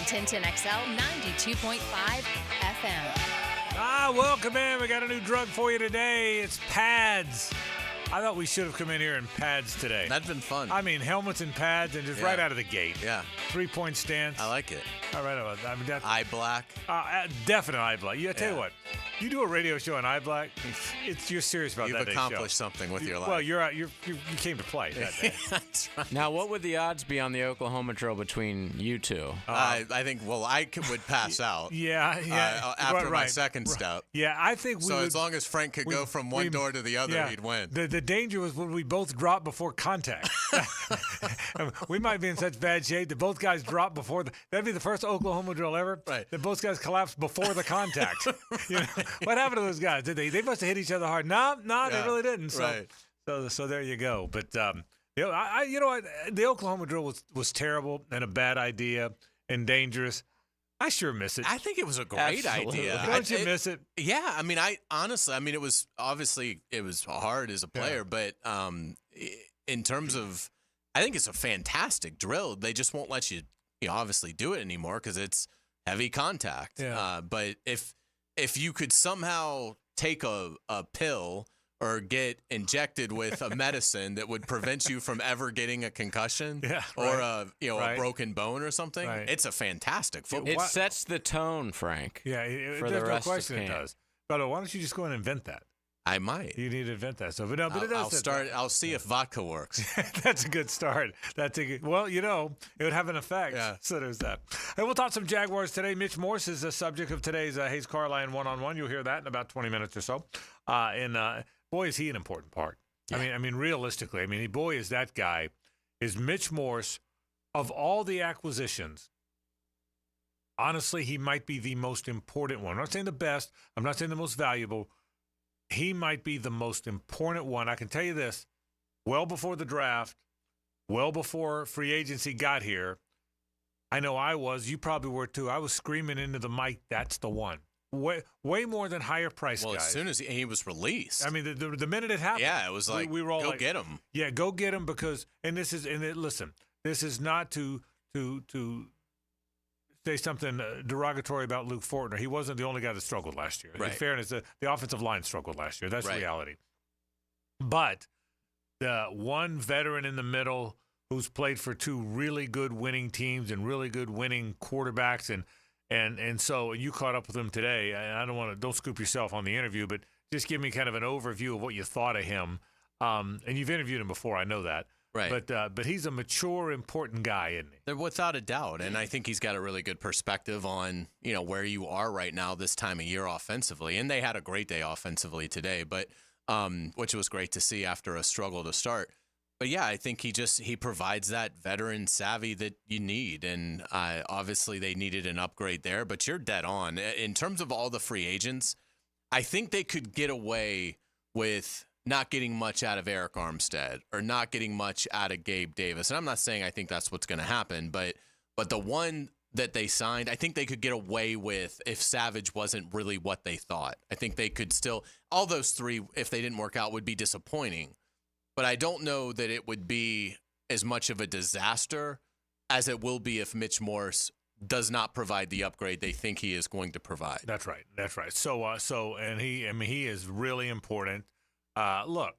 1010 XL 92.5 FM. Welcome in. We got a new drug for you today. It's pads. I thought we should have come in here in pads today. That'd been fun. I mean, helmets and pads and just right out of the gate. Yeah. 3-point stance. I like it. All right. I mean, eye black. Definite eye black. I tell you what, you do a radio show in eye black, you're serious about You've that accomplished something with your life. Well, you came to play that day. That's right. Now, what would the odds be on the Oklahoma Trail between you two? I think, I would pass out. Yeah. After my second step. Yeah, I think we would, as long as Frank could go from one door to the other, he'd win. The danger was when we both dropped before contact. We might be in such bad shape that both guys dropped before that'd be the first Oklahoma drill ever. Right. That both guys collapsed before the contact. What happened to those guys? Did they must have hit each other hard. No, they really didn't. So there you go. But you know what? The Oklahoma drill was terrible and a bad idea and dangerous. I sure miss it. I think it was a great idea. Don't you miss it? Yeah. I mean, it was obviously it was hard as a player, but in terms of, I think it's a fantastic drill. They just won't let you obviously do it anymore because it's heavy contact. Yeah. But if you could somehow take a pill or get injected with a medicine that would prevent you from ever getting a concussion or a broken bone or something, it's a fantastic football. It sets the tone, Frank. Yeah, for there's the no rest question of it camp. does. But why don't you just go and invent that? I might. You need to invent that. So, but it does. I'll see if vodka works. That's a good start. Well, it would have an effect. Yeah. So there's that. Hey, we'll talk some Jaguars today. Mitch Morse is the subject of today's Hays Carlyon one-on-one. You'll hear that in about 20 minutes or so. Boy, is he an important part. Yeah. I mean, realistically, boy, is that guy. Is Mitch Morse, of all the acquisitions, honestly, he might be the most important one. I'm not saying the best. I'm not saying the most valuable. He might be the most important one. I can tell you this, well before the draft, well before free agency got here, I know I was, you probably were too, I was screaming into the mic, that's the one. Way more than higher price guys. Well, as soon as he was released. I mean, the minute it happened. Yeah, it was like, we were all go like, get him. Yeah, go get him because, listen, this is not to say something derogatory about Luke Fortner. He wasn't the only guy that struggled last year. Right. In fairness, the offensive line struggled last year. That's reality. But the one veteran in the middle who's played for two really good winning teams and really good winning quarterbacks, and so you caught up with him today. I don't scoop yourself on the interview, but just give me kind of an overview of what you thought of him. And you've interviewed him before, I know that. Right. But he's a mature, important guy, isn't he? Without a doubt. And I think he's got a really good perspective on, where you are right now this time of year offensively. And they had a great day offensively today, but which was great to see after a struggle to start. But yeah, I think he provides that veteran savvy that you need. And obviously they needed an upgrade there, but you're dead on. In terms of all the free agents, I think they could get away with not getting much out of Eric Armstead or not getting much out of Gabe Davis. And I'm not saying I think that's what's going to happen, but the one that they signed, I think they could get away with if Savage wasn't really what they thought. I think they could still, all those three, if they didn't work out, would be disappointing. But I don't know that it would be as much of a disaster as it will be if Mitch Morse does not provide the upgrade they think he is going to provide. That's right. So he is really important. Look,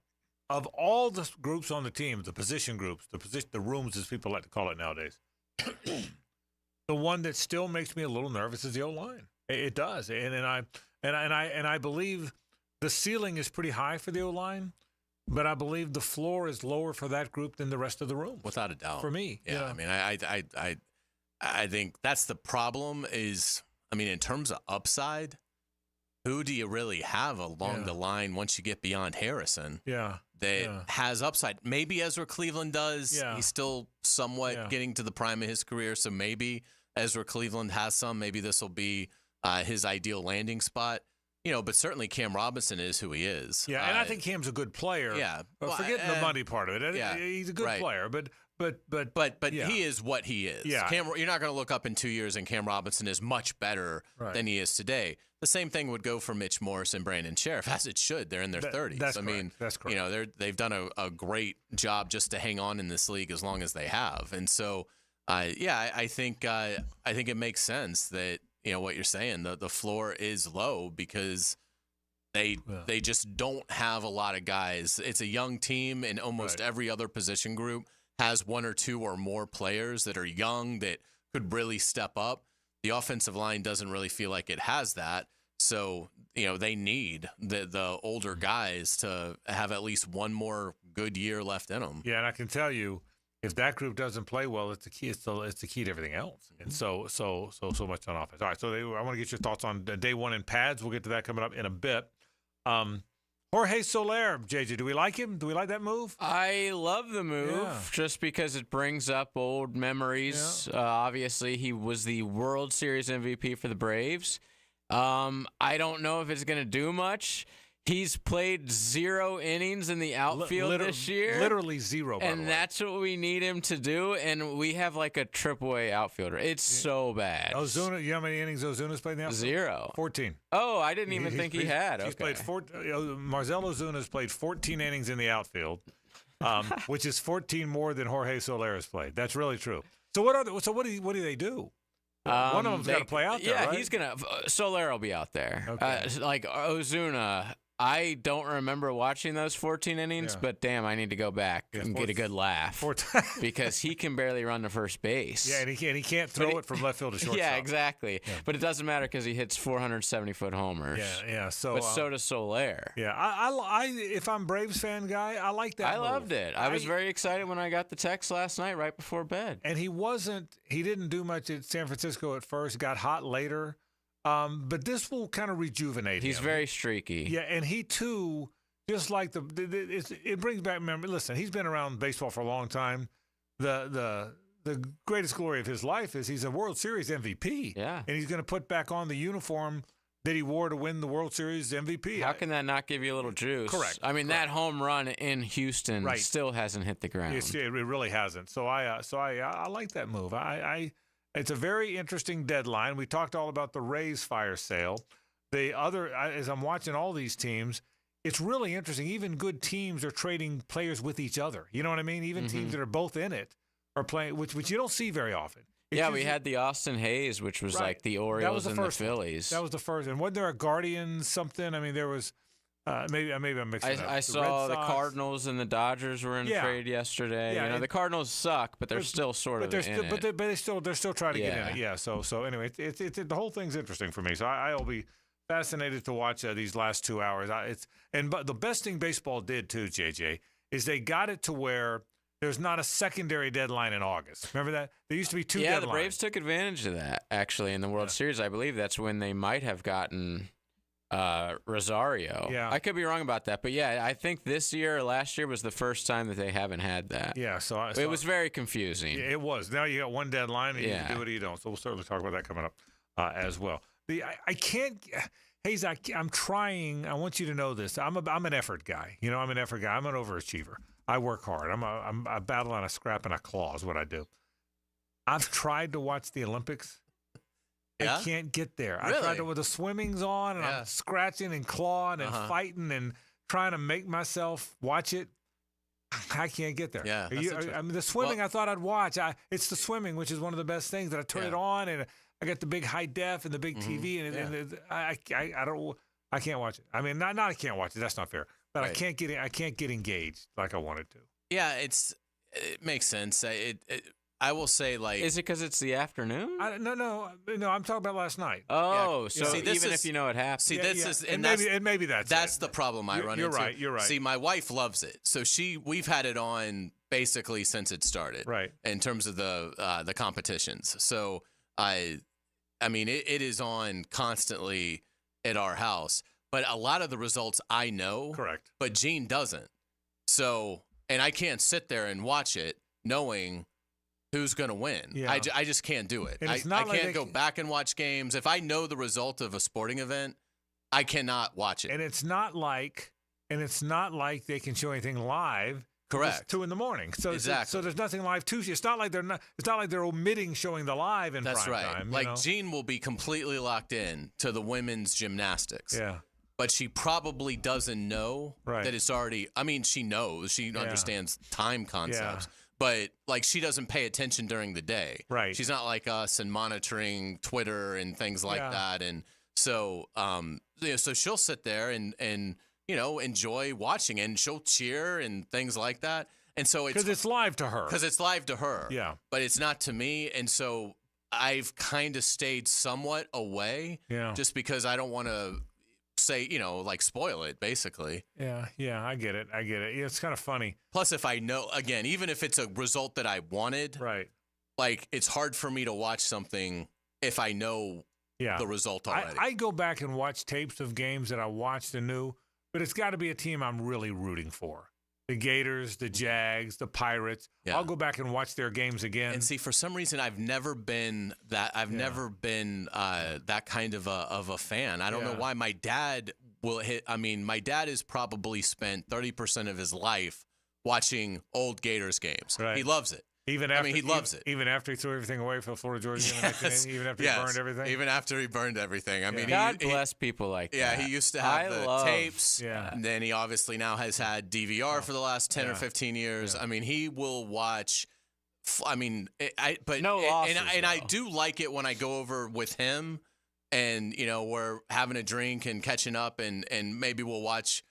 of all the groups on the team, the position groups, the rooms as people like to call it nowadays, the one that still makes me a little nervous is the O-line. It does, and I believe the ceiling is pretty high for the O-line, but I believe the floor is lower for that group than the rest of the room. Without a doubt, for me. Yeah, I mean, I think that's the problem. Is in terms of upside. Who do you really have along the line once you get beyond Harrison? That has upside. Maybe Ezra Cleveland does. Yeah. He's still somewhat getting to the prime of his career, so maybe Ezra Cleveland has some. Maybe this will be his ideal landing spot. But certainly Cam Robinson is who he is. Yeah, and I think Cam's a good player. Yeah. Forgetting the money part of it. Yeah. He's a good player, but he is what he is. Yeah. You're not going to look up in 2 years and Cam Robinson is much better than he is today. The same thing would go for Mitch Morse and Brandon Sheriff, as it should. They're in their 30s. That's correct. They've done a great job just to hang on in this league as long as they have. And so I think it makes sense that what you're saying. The floor is low because they just don't have a lot of guys. It's a young team, and almost every other position group has one or two or more players that are young that could really step up. The offensive line doesn't really feel like it has that. So, they need the older guys to have at least one more good year left in them. Yeah, and I can tell you, if that group doesn't play well, it's the key. It's the key to everything else. And so much on offense. All right, so I want to get your thoughts on day one in pads. We'll get to that coming up in a bit. Jorge Soler, JJ, do we like him? Do we like that move? I love the move just because it brings up old memories. Yeah. Obviously, he was the World Series MVP for the Braves. I don't know if it's going to do much. He's played 0 innings in the outfield this year. Literally 0, by the way. And that's what we need him to do, and we have like a AAA outfielder. It's so bad. Ozuna, you know how many innings Ozuna's played in the outfield? 0. 14. Oh, I didn't even think he had. He's played Marcell Ozuna's played 14 innings in the outfield, which is 14 more than Jorge Soler has played. That's really true. So what do they do? One of them's got to play out there, yeah, right? he's gonna. Soler will be out there. Okay. Like Ozuna, I don't remember watching those 14 innings, but damn, I need to go back and get a good laugh because he can barely run to first base. Yeah, and he can't throw it from left field to shortstop. Yeah, exactly. Yeah. But it doesn't matter because he hits 470-foot homers. Yeah. So does Soler. Yeah, I if I'm Braves fan guy, I like that. I loved it. I was very excited when I got the text last night right before bed. And he didn't do much at San Francisco at first. Got hot later. But this will kind of rejuvenate him. He's very streaky. Yeah, and he too, just like it brings back memory. Listen, he's been around baseball for a long time. The greatest glory of his life is he's a World Series MVP. Yeah, and he's going to put back on the uniform that he wore to win the World Series MVP. How can that not give you a little juice? Correct. I mean, that home run in Houston still hasn't hit the ground. It really hasn't. So I like that move. It's a very interesting deadline. We talked all about the Rays fire sale. As I'm watching all these teams, it's really interesting. Even good teams are trading players with each other. You know what I mean? Even teams that are both in it are playing, which you don't see very often. We had the Austin Hays, which was like the Orioles and the Phillies. That was the first. And wasn't there a Guardians something? I mean, there was. Maybe I'm mixing it up. I saw the Cardinals and the Dodgers were in trade yesterday. Yeah, the Cardinals suck, but they're still sort of in it. But they're still trying to get in it. Yeah. So anyway, it's the whole thing's interesting for me. So I'll be fascinated to watch these last 2 hours. But the best thing baseball did too, JJ, is they got it to where there's not a secondary deadline in August. Remember that? There used to be 2 deadlines. Yeah, the Braves took advantage of that actually in the World Series. I believe that's when they might have gotten Rosario. Yeah. I could be wrong about that, but I think this year or last year was the first time that they haven't had that. Yeah, so it was very confusing. It was. Now you got one deadline, and you can do it or you don't. So we'll certainly talk about that coming up as well. I can't, Hays. I'm trying. I want you to know this. I'm an effort guy. I'm an effort guy. I'm an overachiever. I work hard. I battle on a scrap and a claw is what I do. I've tried to watch the Olympics. Yeah? I can't get there. Really? I tried to with the swimming's on, and I'm scratching and clawing and fighting and trying to make myself watch it. I can't get there. Yeah, the swimming I thought I'd watch. It's the swimming, which is one of the best things that I turn it on, and I got the big high def and the big TV, and I can't watch it. I mean, not I can't watch it. That's not fair. But I can't get engaged like I wanted to. Yeah, it makes sense. I will say, like, is it because it's the afternoon? No. I'm talking about last night. Oh, so even if you know it happened. See, maybe that's the problem I run into. You're right. See, my wife loves it, so we've had it on basically since it started. Right. In terms of the competitions, so I mean, it is on constantly at our house, but a lot of the results I know. Correct. But Gene doesn't. So, and I can't sit there and watch it knowing who's going to win. Yeah. I just can't do it. I can't go back and watch games. If I know the result of a sporting event, I cannot watch it. And it's not like they can show anything live. Correct. It's 2 a.m. So exactly. So there's nothing live to. It's not like they're omitting showing the live in That's prime right. time. Like Jean will be completely locked in to the women's gymnastics. Yeah. But she probably doesn't know that it's already. I mean, she knows. She understands time concepts. but like she doesn't pay attention during the day. Right. She's not like us and monitoring Twitter and things like that. And so, so she'll sit there and enjoy watching, and she'll cheer and things like that. And so because it's live to her. Because it's live to her. Yeah. But it's not to me. And so I've kind of stayed somewhat away. Yeah. Just because I don't want to say, like spoil it, basically. Yeah, I get it. Yeah, it's kind of funny. Plus, if I know, again, even if it's a result that I wanted, right? Like, it's hard for me to watch something if I know the result already. I go back and watch tapes of games that I watched and knew, but it's got to be a team I'm really rooting for. The Gators, the Jags, the Pirates. Yeah. I'll go back and watch their games again. And see, for some reason, I've never been that. I've never been that kind of a fan. I don't know why. My dad will hit. I mean, my dad has probably spent 30% of his life watching old Gators games. Right. He loves it. Even after, he loves it. Even after he threw everything away for Florida Georgia, even after he burned everything. Even after he burned everything. I mean, God bless people like that. Yeah, he used to have the tapes. Yeah. And then he obviously now has had DVR for the last 10 or 15 years. Yeah. I mean, he will watch. I mean, I do like it when I go over with him, and we're having a drink and catching up, and maybe we'll watch.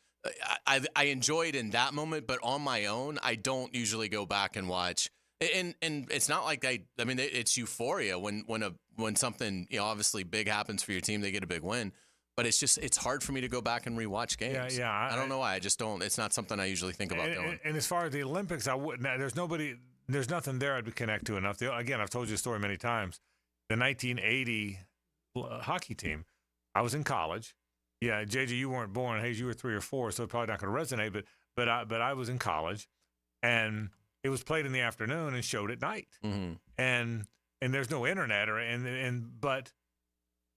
I enjoy it in that moment, but on my own, I don't usually go back and watch. And it's not like I mean, it's euphoria when something obviously big happens for your team, they get a big win. But it's hard for me to go back and rewatch games. Yeah. I don't know why. I just don't. It's not something I usually think about doing. And as far as the Olympics, I wouldn't. There's nothing there I'd connect to enough. Again, I've told you the story many times. The 1980 hockey team. I was in college. Yeah, JJ, you weren't born. Hays, you were 3 or 4, so it's probably not going to resonate. But I was in college, and it was played in the afternoon and showed at night. Mm-hmm. And there's no internet but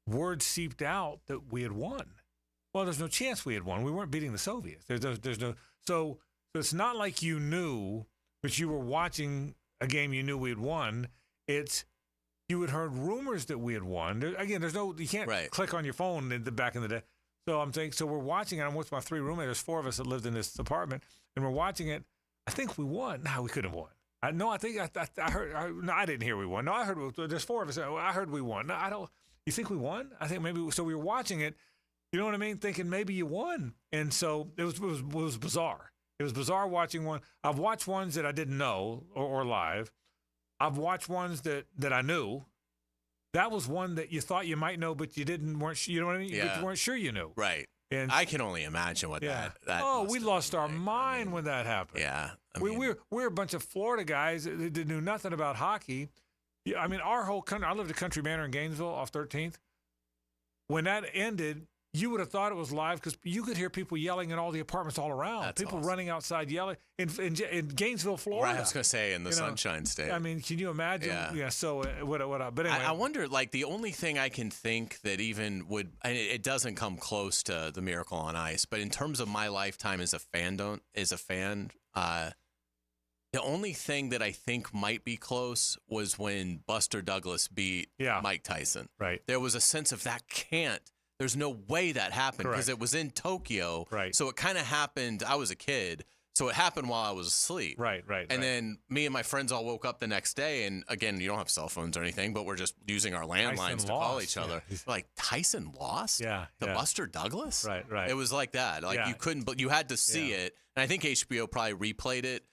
word seeped out that we had won. Well, there's no chance we had won. We weren't beating the Soviets. There's no so it's not like you knew, but you were watching a game you knew we had won. It's you had heard rumors that we had won. You can't click on your phone back in the day. So I'm saying, so we're watching it. I'm with my 3 roommates. There's 4 of us that lived in this apartment, and we're watching it. I think we won. No, we couldn't have won. I heard. No, I didn't hear we won. No, I heard. There's 4 of us. I heard we won. No, I don't. You think we won? I think maybe. So we were watching it. You know what I mean? Thinking maybe you won. And so it was bizarre. It was bizarre watching one. I've watched ones that I didn't know or live. I've watched ones that I knew. That was one that you thought you might know, but you weren't. You know what I mean? Yeah. You weren't sure you knew. Right. And I can only imagine what that we lost our mind when that happened. Yeah. We're a bunch of Florida guys that knew nothing about hockey. Yeah, I mean, our whole country. I lived at Country Manor in Gainesville off 13th. When that ended, you would have thought it was live because you could hear people yelling in all the apartments all around. That's people awesome. Running outside yelling in Gainesville, Florida. Right, I was going to say in the Sunshine State. I mean, can you imagine? Yeah. So what? But anyway, I wonder. Like the only thing I can think that even would, and it doesn't come close to the Miracle on Ice, but in terms of my lifetime as a fan, the only thing that I think might be close was when Buster Douglas beat Mike Tyson. Right. There was a sense of that can't. There's no way that happened because it was in Tokyo. Right. So it kind of happened. I was a kid. So it happened while I was asleep. Right. And then me and my friends all woke up the next day. And again, you don't have cell phones or anything, but we're just using our landlines to call each other. Yeah. Like, Tyson lost? Yeah. To Buster Douglas? Right. It was like that. Like you couldn't, but you had to see it. And I think HBO probably replayed it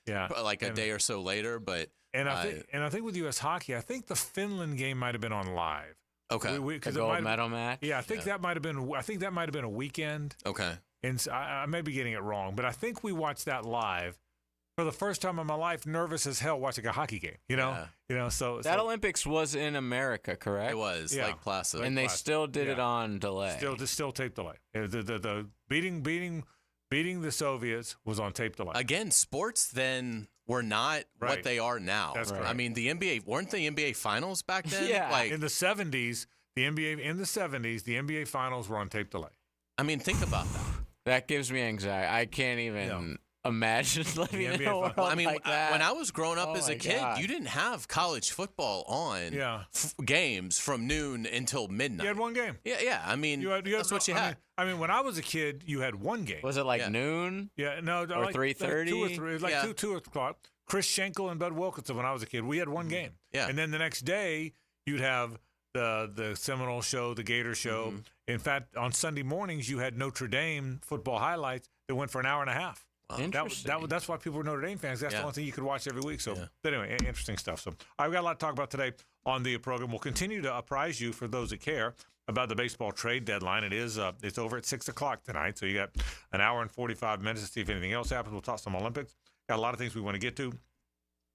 like a day or so later. But I think with U.S. hockey, I think the Finland game might have been on live. Okay. The gold medal match? Yeah, I think that might have been a weekend. Okay. And so I may be getting it wrong, but I think we watched that live for the first time in my life, nervous as hell watching a hockey game. You know, so that Olympics was in America, correct? It was Lake Placid, and they still did it on delay. Still tape delay. The beating the Soviets was on tape delay. Again, sports then were not what they are now. That's correct. I mean, the NBA finals back then? Yeah. Like, in the 70s, the NBA finals were on tape delay. I mean, think about that. That gives me anxiety. I can't even imagine living in a world like that. When I was growing up as a kid, you didn't have college football on games from noon until midnight. You had one game. Yeah. I mean, that's what you had. I mean, when I was a kid, you had one game. Was it like noon? Yeah, no, or like 3:30? 2 or 3, like 2 o'clock. Chris Schenkel and Bud Wilkinson when I was a kid. We had one game. Yeah. And then the next day, you'd have the Seminole show, the Gator show. Mm-hmm. In fact, on Sunday mornings, you had Notre Dame football highlights that went for an hour and a half. Interesting. That's why people were Notre Dame fans. That's the Yeah. only thing you could watch every week. So, Yeah. but anyway, interesting stuff. So I've got a lot to talk about today on the program. We'll continue to apprise you, for those that care, about the baseball trade deadline. It's over at 6 o'clock tonight. So you got an hour and 45 minutes to see if anything else happens. We'll talk some Olympics. Got a lot of things we want to get to.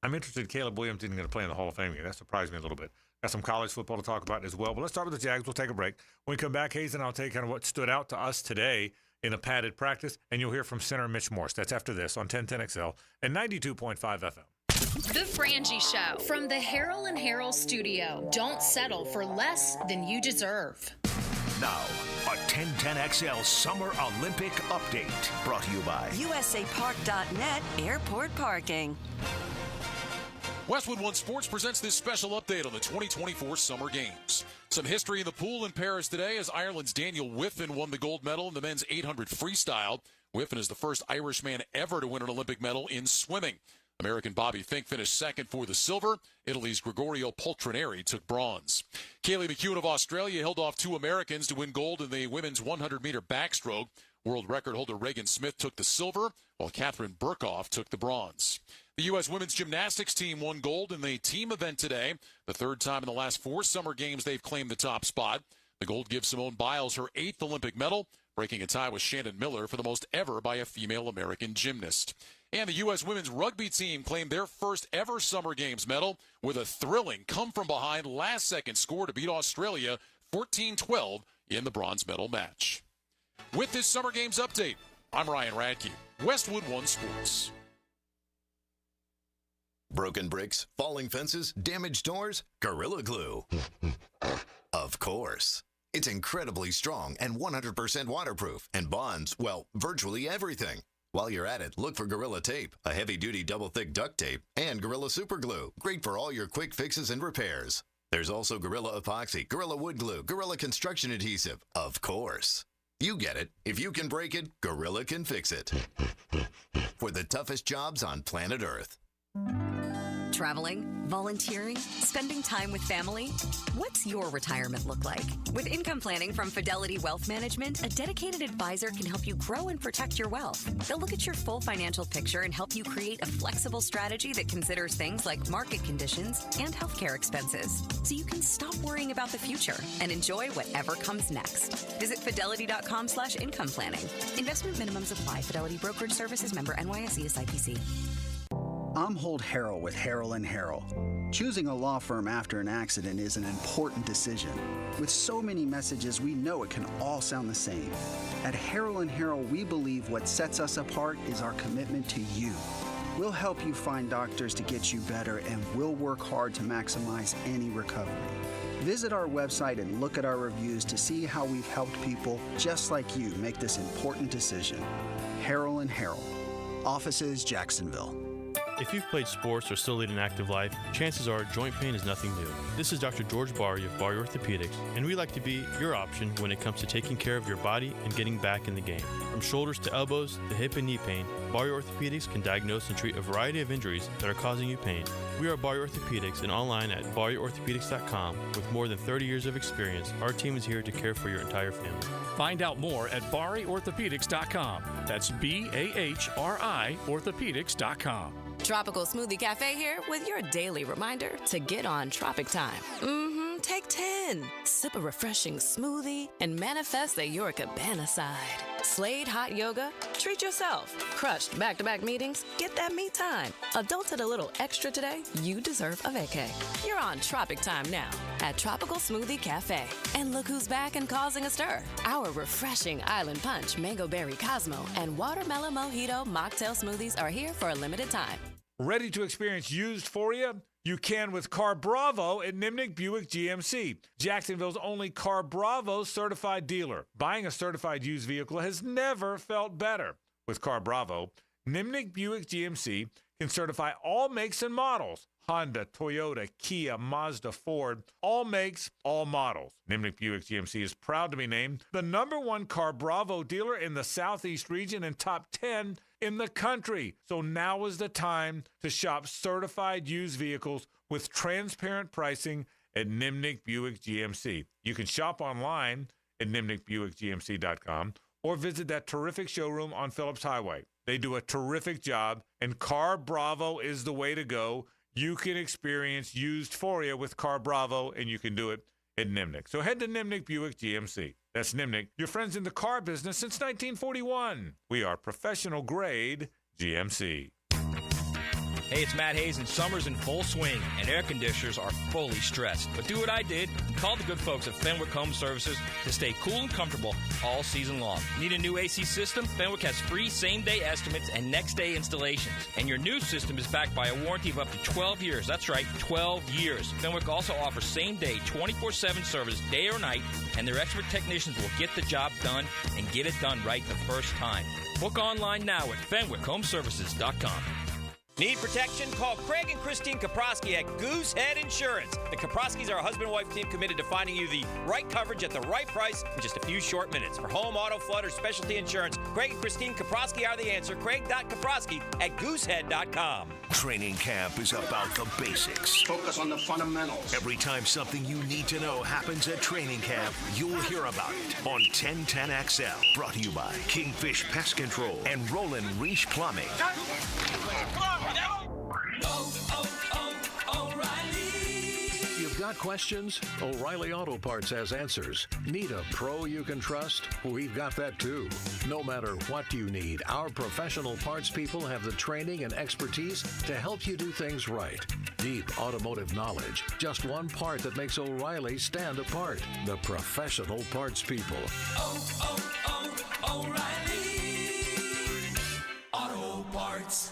I'm interested Caleb Williams isn't going to play in the Hall of Fame game. That surprised me a little bit. Got some college football to talk about as well. But let's start with the Jags. We'll take a break. When we come back, Hays and I'll tell you kind of what stood out to us today in a padded practice, and you'll hear from center Mitch Morse. That's after this on 1010XL and 92.5 FM. The Frangie Show from the Harold and Harold studio. Don't settle for less than you deserve. Now, a 1010XL Summer Olympic Update brought to you by USAPark.net Airport Parking. Westwood One Sports presents this special update on the 2024 Summer Games. Some history in the pool in Paris today as Ireland's Daniel Whiffen won the gold medal in the men's 800 freestyle. Whiffen is the first Irishman ever to win an Olympic medal in swimming. American Bobby Fink finished second for the silver. Italy's Gregorio Poltrineri took bronze. Kaylee McEwen of Australia held off two Americans to win gold in the women's 100-meter backstroke. World record holder Reagan Smith took the silver, while Catherine Burkhoff took the bronze. The U.S. women's gymnastics team won gold in the team event today. The third time in the last 4 summer games they've claimed the top spot. The gold gives Simone Biles her 8th Olympic medal, breaking a tie with Shannon Miller for the most ever by a female American gymnast. And the U.S. women's rugby team claimed their first ever Summer Games medal with a thrilling come-from-behind last-second score to beat Australia 14-12 in the bronze medal match. With this Summer Games update, I'm Ryan Radke, Westwood One Sports. Broken bricks, falling fences, damaged doors, Gorilla Glue. Of course. It's incredibly strong and 100% waterproof and bonds, well, virtually everything. While you're at it, look for Gorilla Tape, a heavy-duty double-thick duct tape, and Gorilla Super Glue, great for all your quick fixes and repairs. There's also Gorilla Epoxy, Gorilla Wood Glue, Gorilla Construction Adhesive, of course. You get it. If you can break it, Gorilla can fix it. For the toughest jobs on planet Earth. Traveling, volunteering, spending time with family. What's your retirement look like? With income planning from Fidelity Wealth Management, a dedicated advisor can help you grow and protect your wealth. They'll look at your full financial picture and help you create a flexible strategy that considers things like market conditions and healthcare expenses, so you can stop worrying about the future and enjoy whatever comes next. Visit fidelity.com/income planning. Investment minimums apply. Fidelity Brokerage Services, member NYSE, SIPC. I'm Holt Harrell with Harrell & Harrell. Choosing a law firm after an accident is an important decision. With so many messages, we know it can all sound the same. At Harrell & Harrell, we believe what sets us apart is our commitment to you. We'll help you find doctors to get you better, and we'll work hard to maximize any recovery. Visit our website and look at our reviews to see how we've helped people just like you make this important decision. Harrell & Harrell. Offices, Jacksonville. If you've played sports or still lead an active life, chances are joint pain is nothing new. This is Dr. George Barry of Barry Orthopedics, and we like to be your option when it comes to taking care of your body and getting back in the game. From shoulders to elbows to hip and knee pain, Barry Orthopedics can diagnose and treat a variety of injuries that are causing you pain. We are Barry Orthopedics and online at barryorthopedics.com. With more than 30 years of experience, our team is here to care for your entire family. Find out more at barryorthopedics.com. That's BAHRI orthopedics.com. Tropical Smoothie Cafe here with your daily reminder to get on Tropic Time. Take 10. Sip a refreshing smoothie and manifest that you're a cabana side. Slade hot yoga? Treat yourself. Crushed back-to-back meetings? Get that me time. Adulted a little extra today? You deserve a vacay. You're on Tropic Time now at Tropical Smoothie Cafe. And look who's back and causing a stir. Our refreshing Island Punch, Mango Berry Cosmo, and Watermelon Mojito mocktail smoothies are here for a limited time. Ready to experience used for you? You can with Car Bravo at Nimnik Buick GMC, Jacksonville's only Car Bravo certified dealer. Buying a certified used vehicle has never felt better. With Car Bravo, Nimnik Buick GMC can certify all makes and models, Honda, Toyota, Kia, Mazda, Ford, all makes, all models. Nimnick Buick GMC is proud to be named the #1 Car Bravo dealer in the Southeast region and top 10 in the country. So now is the time to shop certified used vehicles with transparent pricing at Nimnick Buick GMC. You can shop online at nimnickbuickgmc.com or visit that terrific showroom on Phillips Highway. They do a terrific job, and Car Bravo is the way to go. You can experience used for you with Car Bravo, and you can do it at Nimnick. So head to Nimnick Buick GMC. That's Nimnick, your friends in the car business since 1941. We are professional grade GMC. Hey, it's Matt Hays, and summer's in full swing, and air conditioners are fully stressed. But do what I did and call the good folks at Fenwick Home Services to stay cool and comfortable all season long. Need a new AC system? Fenwick has free same-day estimates and next-day installations. And your new system is backed by a warranty of up to 12 years. That's right, 12 years. Fenwick also offers same-day, 24/7 service, day or night, and their expert technicians will get the job done and get it done right the first time. Book online now at FenwickHomeservices.com. Need protection? Call Craig and Christine Kaprosky at Goosehead Insurance. The Kaproskys are a husband-wife team committed to finding you the right coverage at the right price in just a few short minutes. For home, auto, flood, or specialty insurance, Craig and Christine Kaprosky are the answer. Craig.Kaprosky at Goosehead.com. Training camp is about the basics. Focus on the fundamentals. Every time something you need to know happens at training camp, you'll hear about it on 1010XL. Brought to you by Kingfish Pest Control and Roland Reach Plumbing. You've got questions? O'Reilly Auto Parts has answers. Need a pro you can trust? We've got that too. No matter what you need, our professional parts people have the training and expertise to help you do things right. Deep automotive knowledge. Just one part that makes O'Reilly stand apart. The professional parts people. O'Reilly Auto Parts.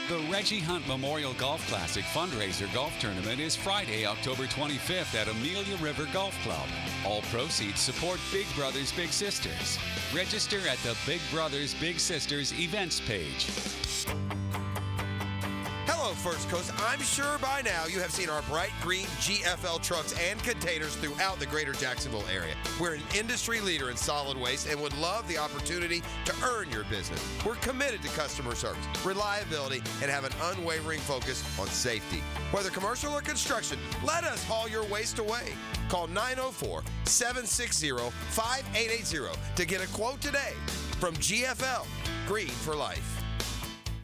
The Reggie Hunt Memorial Golf Classic fundraiser golf tournament is Friday, October 25th at Amelia River Golf Club. All proceeds support Big Brothers Big Sisters. Register at the Big Brothers Big Sisters events page. Hello, First Coast. I'm sure by now you have seen our bright green GFL trucks and containers throughout the greater Jacksonville area. We're an industry leader in solid waste and would love the opportunity to earn your business. We're committed to customer service, reliability, and have an unwavering focus on safety. Whether commercial or construction, let us haul your waste away. Call 904-760-5880 to get a quote today. From GFL, Green for Life.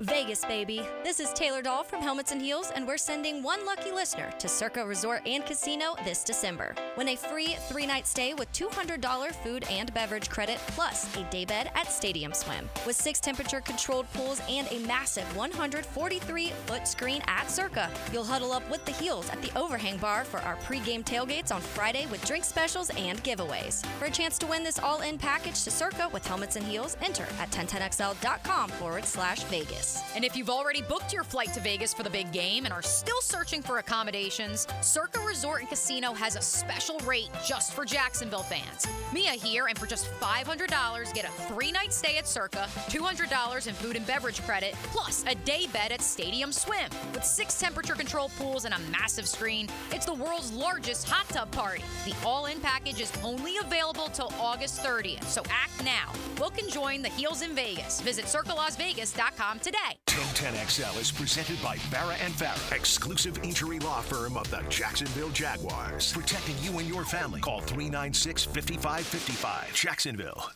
Vegas, baby. This is Taylor Dahl from Helmets and Heels, and we're sending one lucky listener to Circa Resort and Casino this December. Win a free 3-night stay with $200 food and beverage credit, plus a daybed at Stadium Swim. With 6 temperature-controlled pools and a massive 143-foot screen at Circa, you'll huddle up with the Heels at the Overhang Bar for our pregame tailgates on Friday with drink specials and giveaways. For a chance to win this all-in package to Circa with Helmets and Heels, enter at 1010XL.com/Vegas. And if you've already booked your flight to Vegas for the big game and are still searching for accommodations, Circa Resort and Casino has a special rate just for Jacksonville fans. Mia here, and for just $500, get a 3-night stay at Circa, $200 in food and beverage credit, plus a day bed at Stadium Swim. With 6 temperature-controlled pools and a massive screen, it's the world's largest hot tub party. The all-in package is only available till August 30th, so act now. Book and join the Heels in Vegas. Visit CircaLasVegas.com today. 1010XL is presented by Farrah & Farrah, exclusive injury law firm of the Jacksonville Jaguars. Protecting you and your family. Call 396-5555. Jacksonville.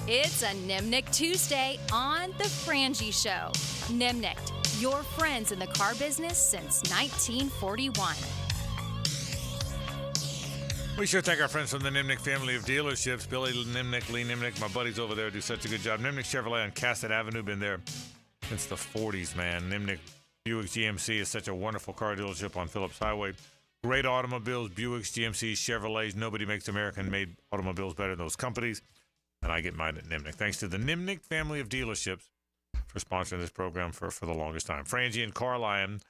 It's a Nimnick Tuesday on The Frangie Show. Nimnick, your friends in the car business since 1941. We sure thank our friends from the Nimnick family of dealerships. Billy Nimnick, Lee Nimnick, my buddies over there do such a good job. Nimnick Chevrolet on Cassett Avenue, been there since the 40s, man. Nimnick Buick GMC is such a wonderful car dealership on Phillips Highway. Great automobiles, Buicks, GMCs, Chevrolets. Nobody makes American-made automobiles better than those companies. And I get mine at Nimnick. Thanks to the Nimnick family of dealerships for sponsoring this program for the longest time. Frangie and Carlyon,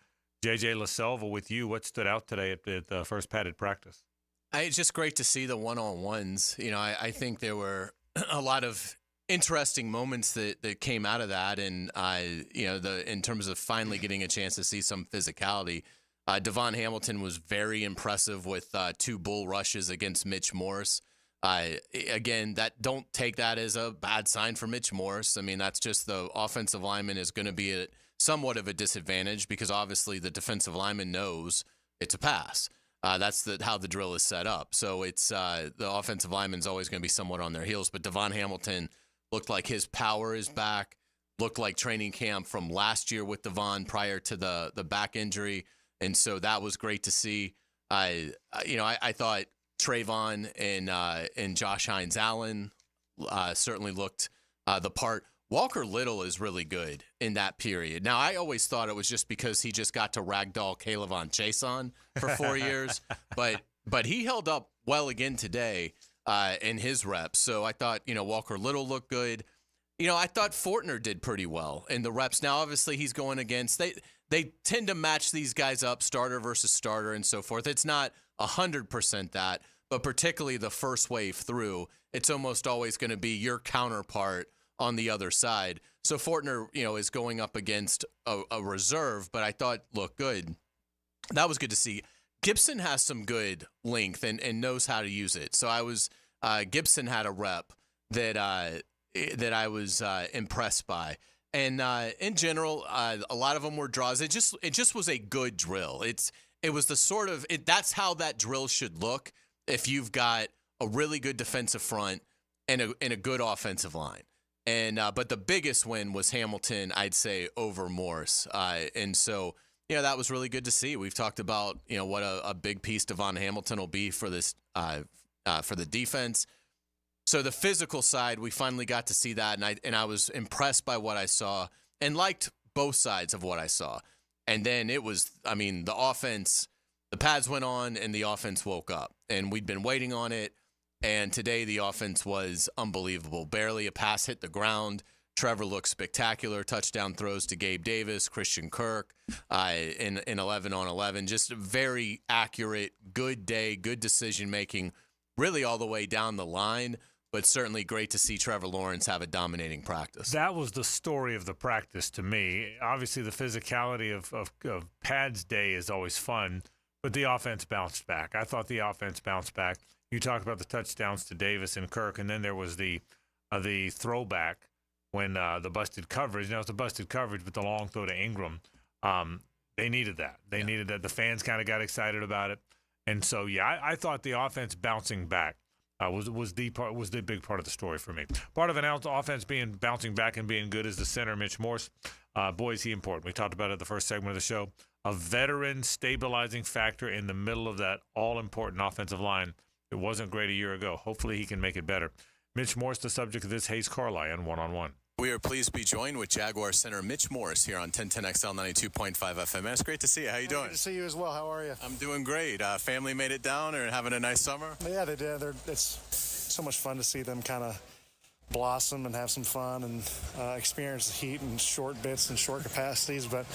JJ LaSelva with you. What stood out today at the first padded practice? It's just great to see the one-on-ones. You know, I think there were a lot of interesting moments that came out of that, and in terms of finally getting a chance to see some physicality. Devon Hamilton was very impressive with 2 bull rushes against Mitch Morse. Again, don't take that as a bad sign for Mitch Morse. I mean, that's just the offensive lineman is going to be at somewhat of a disadvantage because obviously the defensive lineman knows it's a pass. That's how the drill is set up. So it's the offensive lineman's always going to be somewhat on their heels. But Devon Hamilton looked like his power is back, looked like training camp from last year with Devon prior to the back injury. And so that was great to see. I thought Trayvon and Josh Hines-Allen certainly looked the part. Walker Little is really good in that period. Now, I always thought it was just because he just got to ragdoll Kaylavon Chason for 4 years, but he held up well again today in his reps. So I thought, Walker Little looked good. I thought Fortner did pretty well in the reps. Now, obviously, he's going against they tend to match these guys up, starter versus starter and so forth. It's not 100% that, but particularly the first wave through, it's almost always going to be your counterpart on the other side. So Fortner, is going up against a reserve, but I thought looked good. That was good to see. Gibson has some good length and knows how to use it. So Gibson had a rep that I was impressed by. And in general, a lot of them were draws. It just was a good drill. It was the sort of that's how that drill should look if you've got a really good defensive front and a good offensive line. And but the biggest win was Hamilton, I'd say, over Morse. And so that was really good to see. We've talked about what a big piece Devon Hamilton will be for this for the defense. So the physical side, we finally got to see that, and I was impressed by what I saw and liked both sides of what I saw. And then it was, the offense, the pads went on and the offense woke up, and we'd been waiting on it. And today the offense was unbelievable. Barely a pass hit the ground. Trevor looked spectacular. Touchdown throws to Gabe Davis, Christian Kirk in 11 on 11. Just a very accurate, good day, good decision making, really all the way down the line. But certainly great to see Trevor Lawrence have a dominating practice. That was the story of the practice to me. Obviously, the physicality of Pad's day is always fun, but the offense bounced back. I thought the offense bounced back. You talked about the touchdowns to Davis and Kirk, and then there was the throwback when the busted coverage. Now, it's a busted coverage, but the long throw to Ingram, they needed that. They needed that. The fans kind of got excited about it. And so, I thought the offense bouncing back was the big part of the story for me. Part of an offense bouncing back and being good is the center, Mitch Morse. Boy, is he important. We talked about it the first segment of the show. A veteran stabilizing factor in the middle of that all-important offensive line. It wasn't great a year ago. Hopefully he can make it better. Mitch Morse, the subject of this Hays Carlyon one-on-one. We are pleased to be joined with Jaguar center Mitch Morse here on 1010XL 92.5 FM. It's great to see you. How you doing? Good to see you as well. How are you? I'm doing great. Family made it down or having a nice summer? Yeah, they did. It's so much fun to see them kind of blossom and have some fun and experience the heat in short bits and short capacities. But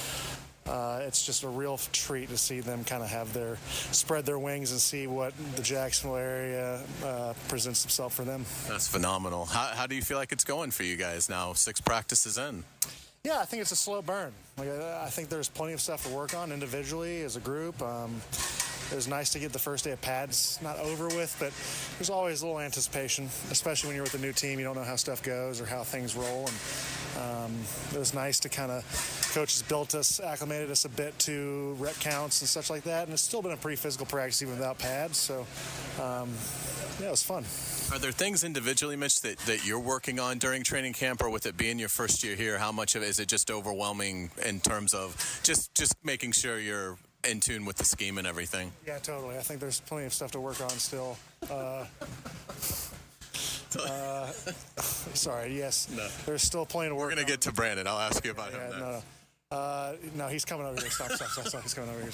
it's just a real treat to see them kind of spread their wings and see what the Jacksonville area presents itself for them. That's phenomenal. How do you feel like it's going for you guys now, 6 practices in? Yeah, I think it's a slow burn. I think there's plenty of stuff to work on individually as a group. It was nice to get the first day of pads not over with, but there's always a little anticipation, especially when you're with a new team. You don't know how stuff goes or how things roll. And it was nice to kind of, coaches built us, acclimated us a bit to rep counts and such like that. And it's still been a pretty physical practice even without pads. So, it was fun. Are there things individually, Mitch, that you're working on during training camp, or with it being your first year here, how much of it is it just overwhelming in terms of just making sure you're in tune with the scheme and everything? Yeah, totally. I think there's plenty of stuff to work on still. Sorry, yes. No. There's still plenty to work on. We're going to get to Brandon. I'll ask you about him next. No, he's coming over here. Stop. He's coming over here.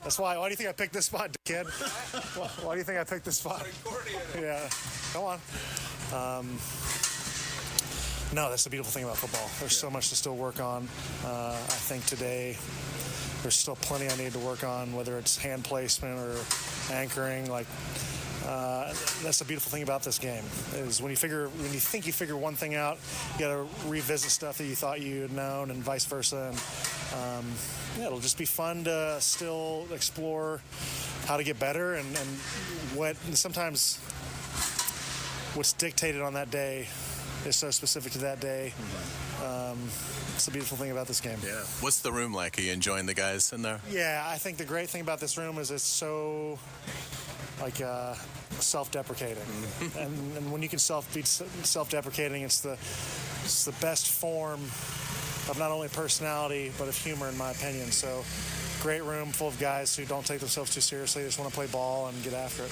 That's why. Why do you think I picked this spot, kid? Why do you think I picked this spot? Yeah. Come on. No, that's the beautiful thing about football. There's so much to still work on. I think today there's still plenty I need to work on, whether it's hand placement or anchoring. that's the beautiful thing about this game is when you think you figure one thing out, you got to revisit stuff that you thought you had known and vice versa. And it'll just be fun to still explore how to get better and sometimes what's dictated on that day is so specific to that day. It's the beautiful thing about this game. Yeah. What's the room like? Are you enjoying the guys in there? Yeah, I think the great thing about this room is it's so self-deprecating, and when you can be self-deprecating, it's the best form of not only personality but of humor, in my opinion. So, great room full of guys who don't take themselves too seriously. They just want to play ball and get after it.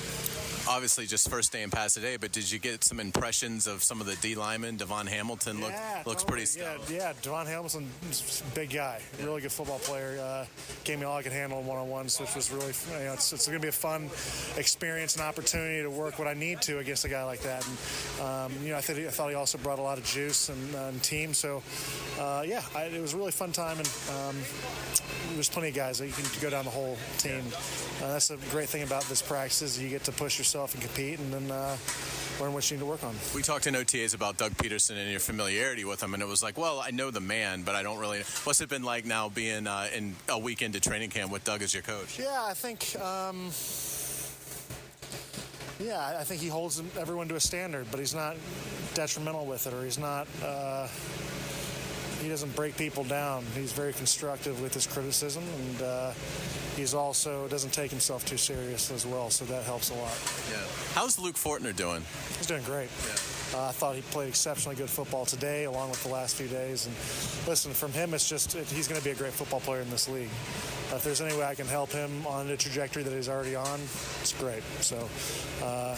Obviously, just first day in pass today, but did you get some impressions of some of the D linemen? Devon Hamilton looks pretty stout. Yeah, Devon Hamilton, big guy, really good football player. Gave me all I could handle in one-on-ones, which was really, it's going to be a fun experience and opportunity to work what I need to against a guy like that. And I thought he also brought a lot of juice and team. So, it was a really fun time, and there's plenty of guys that you can go down the whole team. That's the great thing about this practice is you get to push yourself and compete, and then learn what you need to work on. We talked in OTAs about Doug Peterson and your familiarity with him, and it was like, well, I know the man, but I don't really. What's it been like now being in a week into training camp with Doug as your coach? Yeah, I think. I think he holds everyone to a standard, but he's not detrimental with it, or he's not. He doesn't break people down. He's very constructive with his criticism, and he's also doesn't take himself too serious as well, so that helps a lot. Yeah. How's Luke Fortner doing? He's doing great. Yeah. I thought he played exceptionally good football today, along with the last few days. And listen, from him, it's just he's going to be a great football player in this league. If there's any way I can help him on the trajectory that he's already on, it's great. So I'm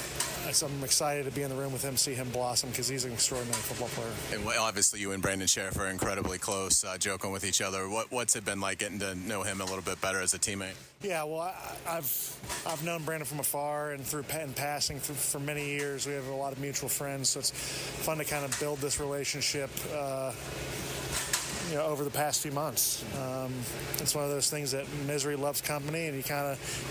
excited to be in the room with him, see him blossom, because he's an extraordinary football player. And obviously you and Brandon Sheriff are incredibly close, joking with each other. What's it been like getting to know him a little bit better as a teammate? Yeah, well, I've known Brandon from afar and through passing for many years. We have a lot of mutual friends, so it's fun to kind of build this relationship over the past few months. It's one of those things that misery loves company, and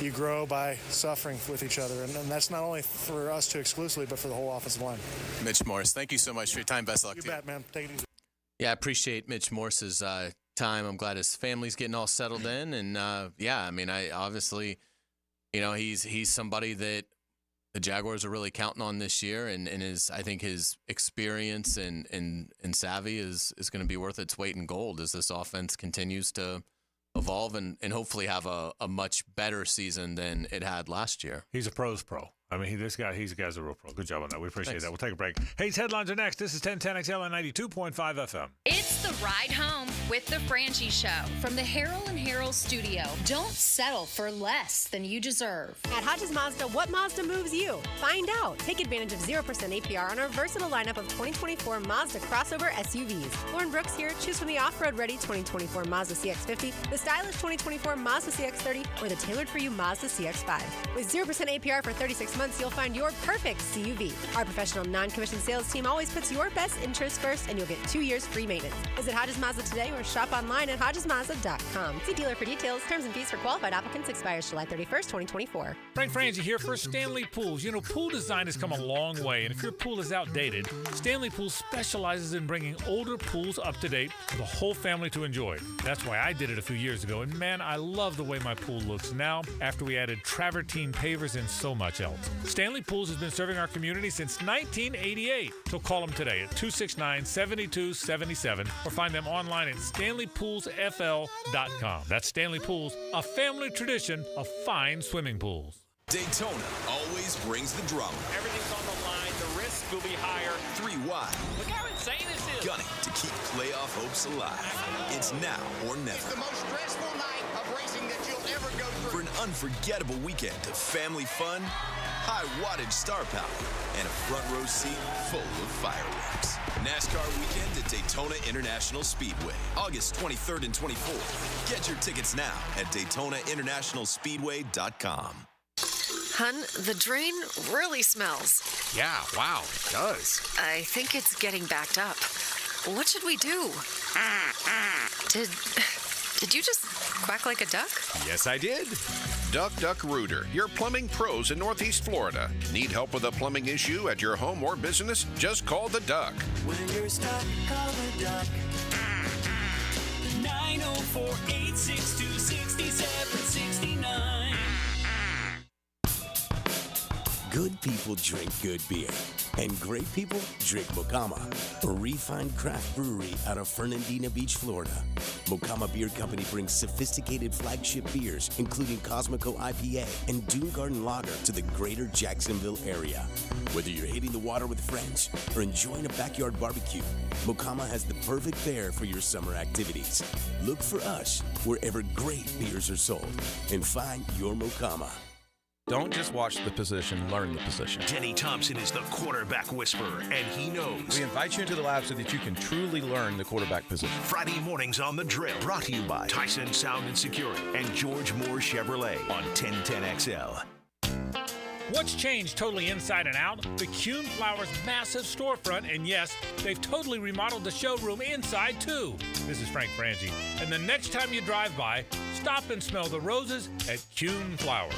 you grow by suffering with each other. And that's not only for us two exclusively, but for the whole offensive line. Mitch Morse, thank you so much for your time. Best of luck to you. You bet, man. Take it easy. Yeah, I appreciate Mitch Morse's time. I'm glad his family's getting all settled in. And, I obviously, he's somebody that the Jaguars are really counting on this year, and I think his experience and savvy is going to be worth its weight in gold as this offense continues to evolve and hopefully have a much better season than it had last year. He's a pro's pro. I mean, he's a guy's a real pro. Good job on that. We appreciate that. We'll take a break. Hayes headlines are next. This is 1010XL and 92.5 FM. It's the ride home with the Frangie Show from the Harrell and Harrell studio. Don't settle for less than you deserve. At Hodges Mazda, what Mazda moves you? Find out. Take advantage of 0% APR on our versatile lineup of 2024 Mazda crossover SUVs. Lauren Brooks here. Choose from the off-road ready 2024 Mazda CX-50, the stylish 2024 Mazda CX-30, or the tailored-for-you Mazda CX-5. With 0% APR for 36 months, you'll find your perfect CUV. Our professional non-commissioned sales team always puts your best interests first, and you'll get 2 years free maintenance. Visit Hodges Mazda today or shop online at HodgesMazda.com. See dealer for details. Terms and fees for qualified applicants expires July 31st, 2024. Frank Frangie here for Stanley Pools. Pool design has come a long way, and if your pool is outdated, Stanley Pools specializes in bringing older pools up to date for the whole family to enjoy. That's why I did it a few years ago, and man, I love the way my pool looks now after we added travertine pavers and so much else. Stanley Pools has been serving our community since 1988. So call them today at 269-7277 or find them online at StanleyPoolsFL.com. That's Stanley Pools, a family tradition of fine swimming pools. Daytona always brings the drama. Everything's on the line. The risk will be higher. 3 wide. Look how insane this is. Gunning to keep playoff hopes alive. It's now or never. It's the most stressful night of racing that you'll ever go through. For an unforgettable weekend of family fun, high wattage star power, and a front row seat full of fireworks. NASCAR weekend at Daytona International Speedway, August 23rd and 24th. Get your tickets now at DaytonaInternationalSpeedway.com. Hun, the drain really smells. Yeah, wow, it does. I think it's getting backed up. What should we do? Did you just quack like a duck? Yes, I did. Duck Duck Rooter, your plumbing pros in Northeast Florida. Need help with a plumbing issue at your home or business? Just call the Duck. When you're stuck, call the Duck. 904-862-6769. Good people drink good beer, and great people drink Mocama, a refined craft brewery out of Fernandina Beach, Florida. Mocama Beer Company brings sophisticated flagship beers, including Cosmico IPA and Dune Garden Lager, to the greater Jacksonville area. Whether you're hitting the water with friends or enjoying a backyard barbecue, Mocama has the perfect fare for your summer activities. Look for us wherever great beers are sold and find your Mocama. Don't just watch the position, learn the position. Denny Thompson is the quarterback whisperer, and he knows. We invite you into the lab so that you can truly learn the quarterback position. Friday mornings on The Drill, brought to you by Tyson Sound and Security and George Moore Chevrolet on 1010XL. What's changed totally inside and out? The Kuhn Flowers massive storefront, and yes, they've totally remodeled the showroom inside too. This is Frank Frangie, and the next time you drive by, stop and smell the roses at Kuhn Flowers.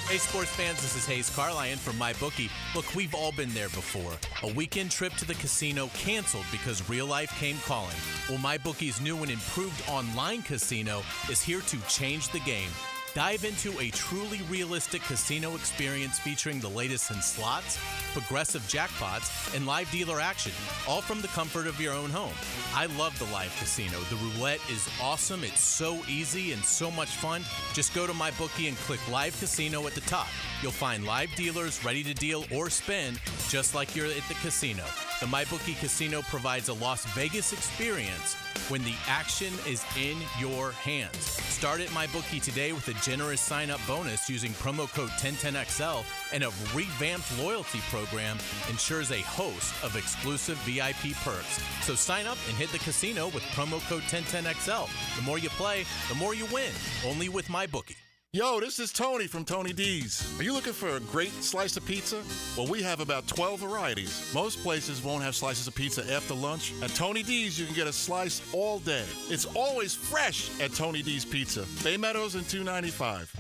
Hey, sports fans, this is Hays Carlyon from MyBookie. Look, we've all been there before. A weekend trip to the casino canceled because real life came calling. Well, MyBookie's new and improved online casino is here to change the game. Dive into a truly realistic casino experience featuring the latest in slots, progressive jackpots, and live dealer action, all from the comfort of your own home. I love the live casino. The roulette is awesome. It's so easy and so much fun. Just go to MyBookie and click Live Casino at the top. You'll find live dealers ready to deal or spin just like you're at the casino. The MyBookie Casino provides a Las Vegas experience when the action is in your hands. Start at MyBookie today with a generous sign-up bonus using promo code 1010XL, and a revamped loyalty program ensures a host of exclusive VIP perks. So sign up and hit the casino with promo code 1010XL. The more you play, the more you win. Only with MyBookie. Yo, this is Tony from Tony D's. Are you looking for a great slice of pizza? Well, we have about 12 varieties. Most places won't have slices of pizza after lunch. At Tony D's, you can get a slice all day. It's always fresh at Tony D's Pizza. Bay Meadows and 295.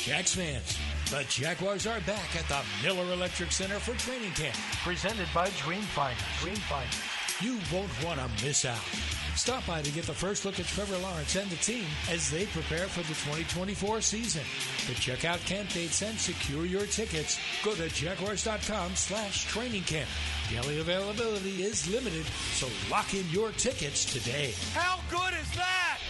Jags fans, the Jaguars are back at the Miller Electric Center for training camp. Presented by Dreamfinder. You won't want to miss out. Stop by to get the first look at Trevor Lawrence and the team as they prepare for the 2024 season. To check out camp dates and secure your tickets, go to jaguars.com/training camp. Daily availability is limited, so lock in your tickets today. How good is that?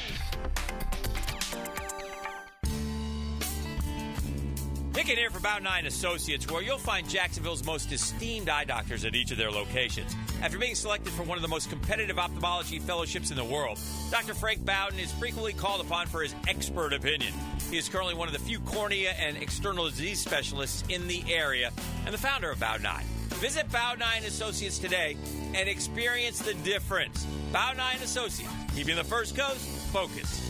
Pick it here for Bow 9 Associates, where you'll find Jacksonville's most esteemed eye doctors at each of their locations. After being selected for one of the most competitive ophthalmology fellowships in the world, Dr. Frank Bowden is frequently called upon for his expert opinion. He is currently one of the few cornea and external disease specialists in the area and the founder of Bow 9. Visit Bow 9 Associates today and experience the difference. Bow 9 Associates, keeping the First Coast focused.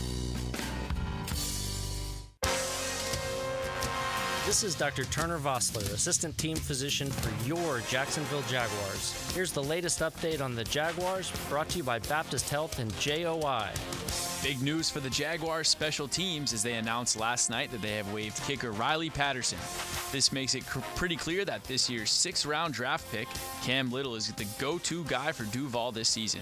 This is Dr. Turner Vossler, Assistant Team Physician for your Jacksonville Jaguars. Here's the latest update on the Jaguars, brought to you by Baptist Health and JOI. Big news for the Jaguars special teams as they announced last night that they have waived kicker Riley Patterson. This makes it pretty clear that this year's 6th-round draft pick, Cam Little, is the go-to guy for Duval this season.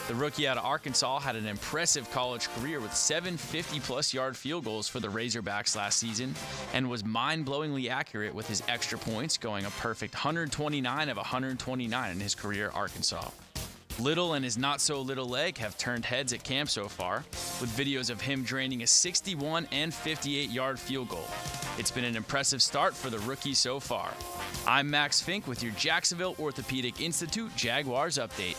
The rookie out of Arkansas had an impressive college career with 7 50-plus yard field goals for the Razorbacks last season and was mind-blowingly accurate with his extra points, going a perfect 129 of 129 in his career at Arkansas. Little and his not-so-little leg have turned heads at camp so far, with videos of him draining a 61 and 58-yard field goal. It's been an impressive start for the rookie so far. I'm Max Fink with your Jacksonville Orthopedic Institute Jaguars Update.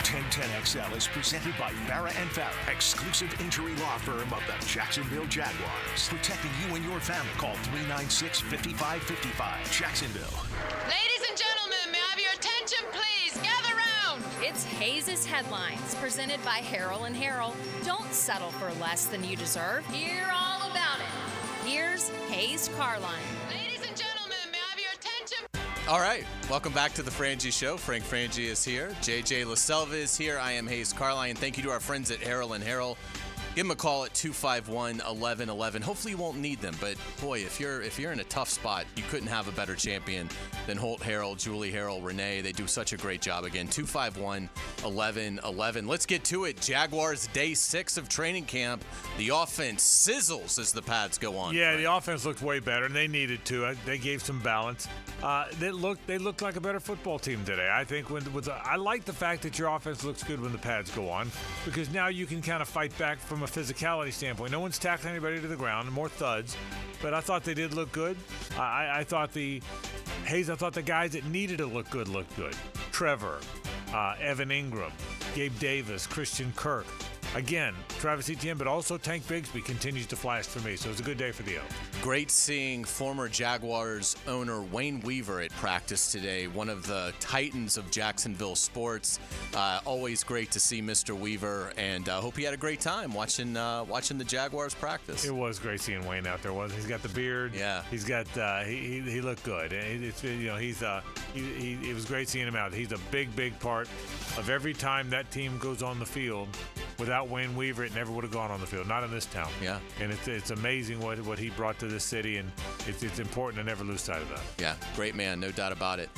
1010XL is presented by Farah & Farah, exclusive injury law firm of the Jacksonville Jaguars. Protecting you and your family. Call 396-5555. Jacksonville. Ladies and gentlemen, may I have your attention, please? Gather round. It's Hays' Headlines, presented by Harrell & Harrell. Don't settle for less than you deserve. Hear all about it. Here's Hays Carlyon. Ladies and gentlemen, may I have your attention? All right. Welcome back to the Frangie Show. Frank Frangie is here. JJ LaSelva is here. I am Hays Carlyon. Thank you to our friends at Harrell & Harrell. Give them a call at 251-1111. Hopefully you won't need them, but boy, if you're in a tough spot, you couldn't have a better champion than Holt Harrell, Julie Harrell, Renee. They do such a great job. Again, 251-1111. Let's get to it. Jaguars day 6 of training camp. The offense sizzles as the pads go on. Yeah, the offense looked way better, and they needed to. They gave some balance. They looked like a better football team today. I think I like the fact that your offense looks good when the pads go on, because now you can kind of fight back from a physicality standpoint. No one's tackling anybody to the ground, more thuds, but I thought they did look good. I thought the guys that needed to look good looked good. Trevor, Evan Ingram, Gabe Davis, Christian Kirk. Again, Travis Etienne, but also Tank Bigsby continues to flash for me, so it was a good day for the Elk. Great seeing former Jaguars owner Wayne Weaver at practice today, one of the titans of Jacksonville sports. Always great to see Mr. Weaver, and I hope he had a great time watching the Jaguars practice. It was great seeing Wayne out there. He's got the beard. Yeah. He's got he looked good. It was great seeing him out. He's a big part of every time that team goes on the field. Without Wayne Weaver, it never would have gone on the field. Not in this town. Yeah. And it's amazing what he brought to this city, and it's important to never lose sight of that. Yeah, great man, no doubt about it.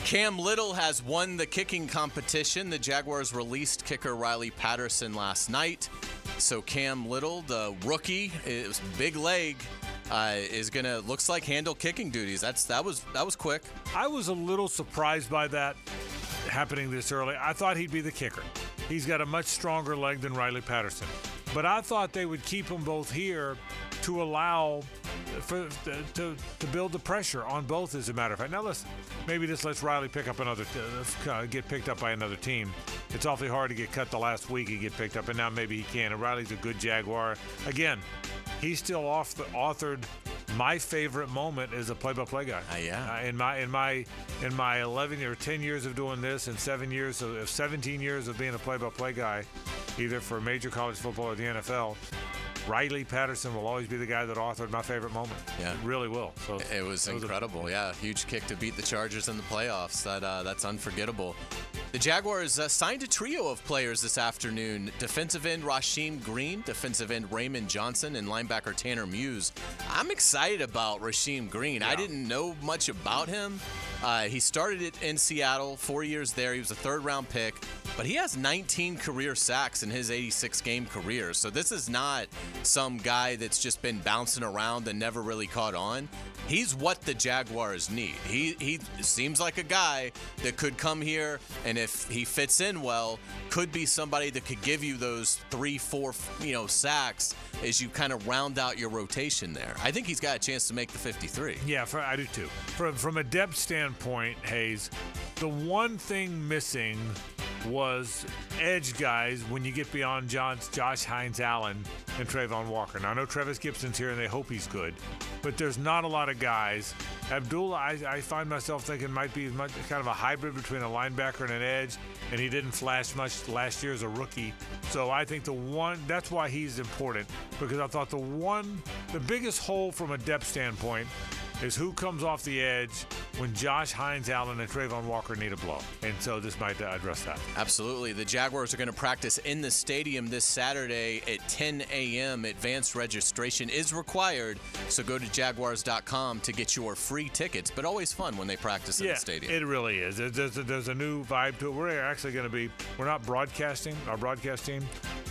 Cam Little has won the kicking competition. The Jaguars released kicker Riley Patterson last night. So Cam Little, the rookie, it was big leg, is gonna looks like handle kicking duties. That was quick. I was a little surprised by that happening this early. I thought he'd be the kicker. He's got a much stronger leg than Riley Patterson. But I thought they would keep them both here to allow to build the pressure on both, as a matter of fact. Now maybe this lets Riley pick up get picked up by another team. It's awfully hard to get cut the last week and get picked up, and now maybe he can. And Riley's a good Jaguar. Again, he's still authored my favorite moment as a play-by-play guy. Yeah. In my 11 or 10 years of doing this, and 17 years of being a play-by-play guy, either for major college football or the NFL, Riley Patterson will always be the guy that authored my favorite moment. Yeah, it really will. So it was incredible. Huge kick to beat the Chargers in the playoffs. That's unforgettable. The Jaguars signed a trio of players this afternoon: defensive end Rasheem Green, defensive end Raymond Johnson, and linebacker Tanner Muse. I'm excited about Rasheem Green. I didn't know much about him. He started it in Seattle, 4 years there. He was a third-round pick, but he has 19 career sacks in his 86-game career. So this is not some guy that's just been bouncing around and never really caught on. He's what the Jaguars need. He seems like a guy that could come here, and if he fits in well, could be somebody that could give you those 3-4 sacks as you kind of round out your rotation there. I think he's got a chance to make the 53. Yeah, I do too. From a depth standpoint, Hayes, the one thing missing was edge guys when you get beyond Josh Hines Allen and Trayvon Walker. Now, I know Travis Gibson's here and they hope he's good, but there's not a lot of guys. Abdullah, I find myself thinking might be kind of a hybrid between a linebacker and an edge, and he didn't flash much last year as a rookie. So I think that's why he's important, because I thought the biggest hole from a depth standpoint is who comes off the edge when Josh Hines Allen and Trayvon Walker need a blow. And so this might address that. Absolutely. The Jaguars are going to practice in the stadium this Saturday at 10 a.m. Advanced registration is required, so go to Jaguars.com to get your free tickets. But always fun when they practice in the stadium. It really is. There's a new vibe to it. We're actually going to we're not broadcasting, our broadcast team.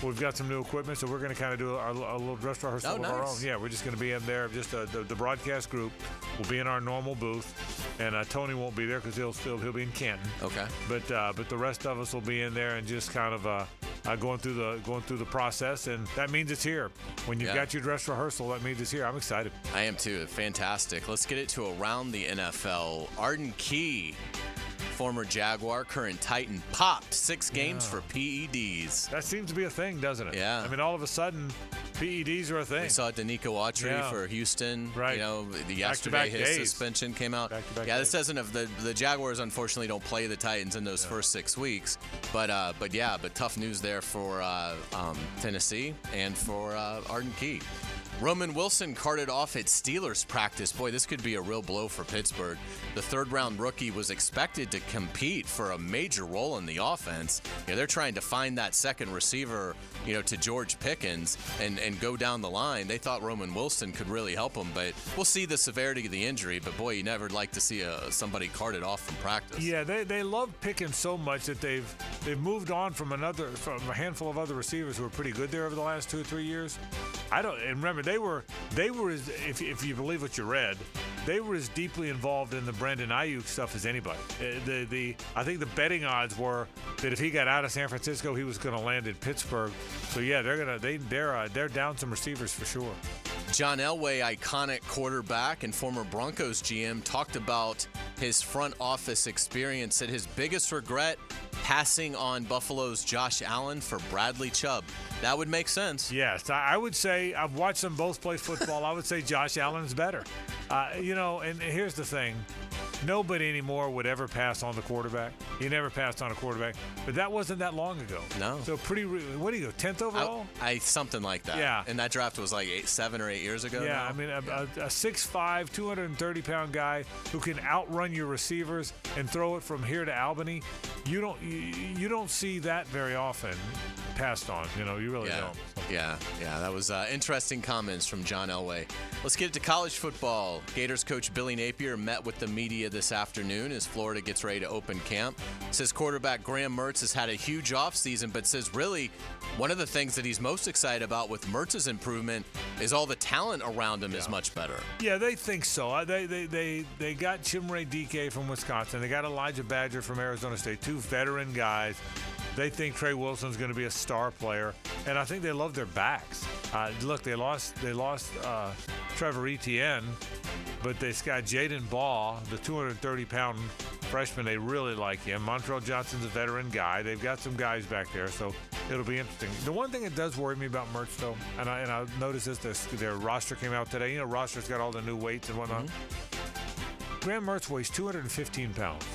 We've got some new equipment, so we're going to kind of do a little dress rehearsal of our own. Yeah, we're just going to be in there. Just the broadcast group will be in our normal booth, and Tony won't be there because he'll be in Canton. Okay. But the rest of us will be in there and just kind of going through the process, and that means it's here. When you've got your dress rehearsal, that means it's here. I'm excited. I am too. Fantastic. Let's get it to around the NFL. Arden Key, former Jaguar, current Titan, popped 6 games for PEDs. That seems to be a thing, doesn't it? Yeah. I mean, all of a sudden, PEDs are a thing. We saw Danico Autry for Houston. Right. Yesterday his suspension came out. This doesn't have the Jaguars unfortunately don't play the Titans in those first 6 weeks. But tough news there for Tennessee and for Arden Key. Roman Wilson carted off at Steelers practice. Boy, this could be a real blow for Pittsburgh. The third-round rookie was expected to compete for a major role in the offense. They're trying to find that second receiver, to George Pickens and go down the line. They thought Roman Wilson could really help them, but we'll see the severity of the injury. But boy, you never like to see somebody carted off from practice. Yeah, they love Pickens so much that they've moved on from a handful of other receivers who were pretty good there over the last 2 or 3 years. And remember, they were as, if you believe what you read, they were as deeply involved in the Brandon Ayuk stuff as anybody. I think the betting odds were that if he got out of San Francisco, he was going to land in Pittsburgh. So yeah, they're down some receivers for sure. John Elway, iconic quarterback and former Broncos GM, talked about his front office experience. Said his biggest regret, passing on Buffalo's Josh Allen for Bradley Chubb. That would make sense. Yes, I would say, I've watched them both play football. I would say Josh Allen's better. And here's the thing. Nobody anymore would ever pass on the quarterback. He never passed on a quarterback. But that wasn't that long ago. No. So what do you go, 10th overall? Something like that. Yeah. And that draft was like 7 or 8 years ago Yeah, now. I mean, a 6'5", 230-pound guy who can outrun your receivers and throw it from here to Albany, you don't see that very often passed on. You really don't. Yeah. That was interesting comments from John Elway. Let's get to college football. Gators coach Billy Napier met with the media this afternoon as Florida gets ready to open camp. Says quarterback Graham Mertz has had a huge offseason, but says really one of the things that he's most excited about with Mertz's improvement is all the talent around him is much better. Yeah, they think so. They got Chimere Dike from Wisconsin. They got Elijah Badger from Arizona State, 2 veteran guys. They think Trey Wilson's going to be a star player, and I think they love their backs. Look, they lost Trevor Etienne, but they got Jaden Baugh, the 230-pound freshman. They really like him. Montrell Johnson's a veteran guy. They've got some guys back there, so it'll be interesting. The one thing that does worry me about Mertz, though, and I noticed this, their roster came out today. Roster's got all the new weights and whatnot. Mm-hmm. Graham Mertz weighs 215 pounds.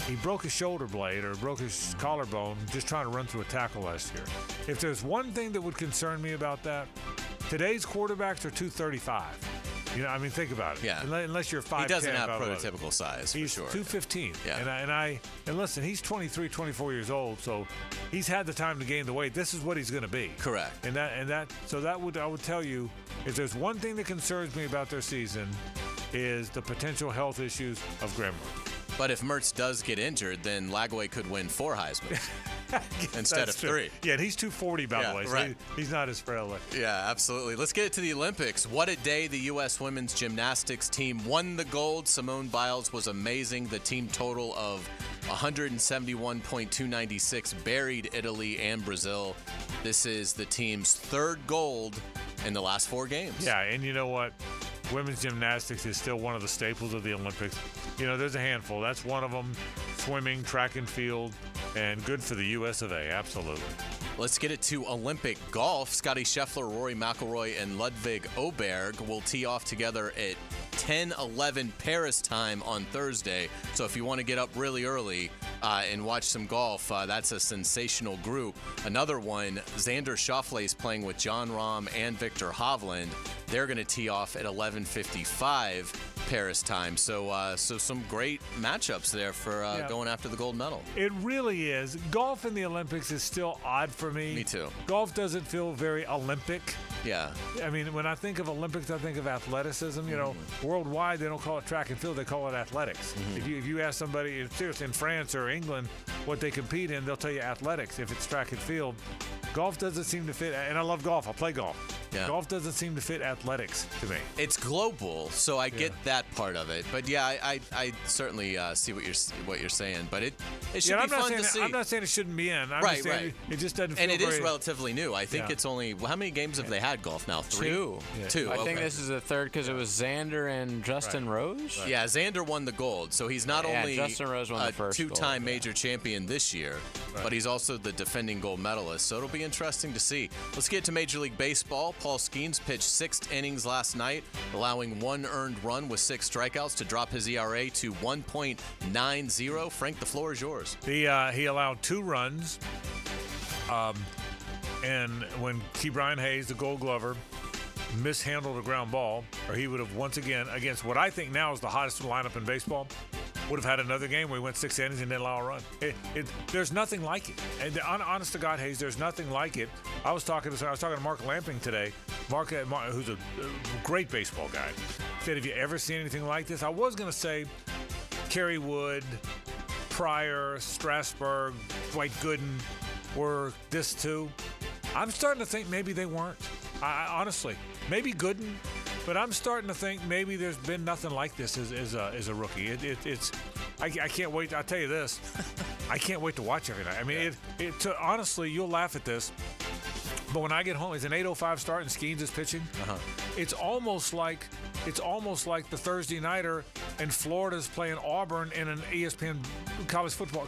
He broke his shoulder blade or broke his collarbone just trying to run through a tackle last year. If there's one thing that would concern me about that, today's quarterbacks are 235. Think about it. Yeah. Unless you're 5'10". He doesn't have prototypical size, for sure. He's 215. Yeah. And listen, he's 23, 24 years old, so he's had the time to gain the weight. This is what he's going to be. Correct. I would tell you, if there's one thing that concerns me about their season, is the potential health issues of Graham Mertz. But if Mertz does get injured, then Lagway could win 4 Heisman instead of 3. Yeah, and he's 240, by the way, so right. he's not as frail. Yeah, absolutely. Let's get to the Olympics. What a day the U.S. women's gymnastics team won the gold. Simone Biles was amazing. The team total of 171.296 buried Italy and Brazil. This is the team's 3rd gold in the last 4 games. Yeah, and you know what? Women's gymnastics is still one of the staples of the Olympics. There's a handful. That's one of them. Swimming, track and field, and good for the US of A. Absolutely. Let's get it to Olympic golf. Scotty Scheffler, Rory McIlroy, and Ludwig Åberg will tee off together at 10:11 Paris time on Thursday. So if you want to get up really early and watch some golf, that's a sensational group. Another one, Xander Schauffele is playing with John Rahm and Victor Hovland. They're going to tee off at 11:55 Paris time. So some great matchups there for going after the gold medal. It really is. Golf in the Olympics is still odd for me. Me too. Golf doesn't feel very Olympic. Yeah. I mean, when I think of Olympics, I think of athleticism. Worldwide, they don't call it track and field. They call it athletics. Mm-hmm. If you ask somebody, seriously, in France or England, what they compete in, they'll tell you athletics if it's track and field. Golf doesn't seem to fit, and I love golf. I play golf. Yeah. Golf doesn't seem to fit athletics to me. It's global, so I get that part of it. But yeah, I certainly see what you're saying. But it should be fun to see. I'm not saying it shouldn't be in. Right. It just doesn't feel and it very, is relatively new. I think it's only, how many games have they had golf now? 3? 2. Yeah. 2. I think this is the 3rd because it was Xander and Justin Rose. Right. Yeah, Xander won the gold. So he's not only Justin Rose won the first 2-time major champion this year, but he's also the defending gold medalist. So it'll be interesting to see. Let's get to Major League Baseball. Paul Skeens pitched 6 innings last night, allowing 1 earned run with 6 strikeouts to drop his ERA to 1.90. Frank, the floor is yours. He allowed 2 runs. And when Brian Hays, the Gold Glover, mishandled a ground ball, or he would have once again, against what I think now is the hottest lineup in baseball, would have had another game where he went 6 innings and didn't allow a run. There's nothing like it. And honest to God, Hayes, there's nothing like it. I was talking to Mark Lamping today. Mark, who's a great baseball guy, said, "Have you ever seen anything like this?" I was going to say Kerry Wood, Pryor, Strasburg, Dwight Gooden were this too. I'm starting to think maybe they weren't. I honestly, maybe Gooden, but I'm starting to think maybe there's been nothing like this as a rookie. I can't wait. I'll tell you this, I can't wait to watch every night. I mean, honestly, you'll laugh at this, but when I get home, it's an 8:05 start and Skeens is pitching. It's almost like the Thursday nighter and Florida's playing Auburn in an ESPN college football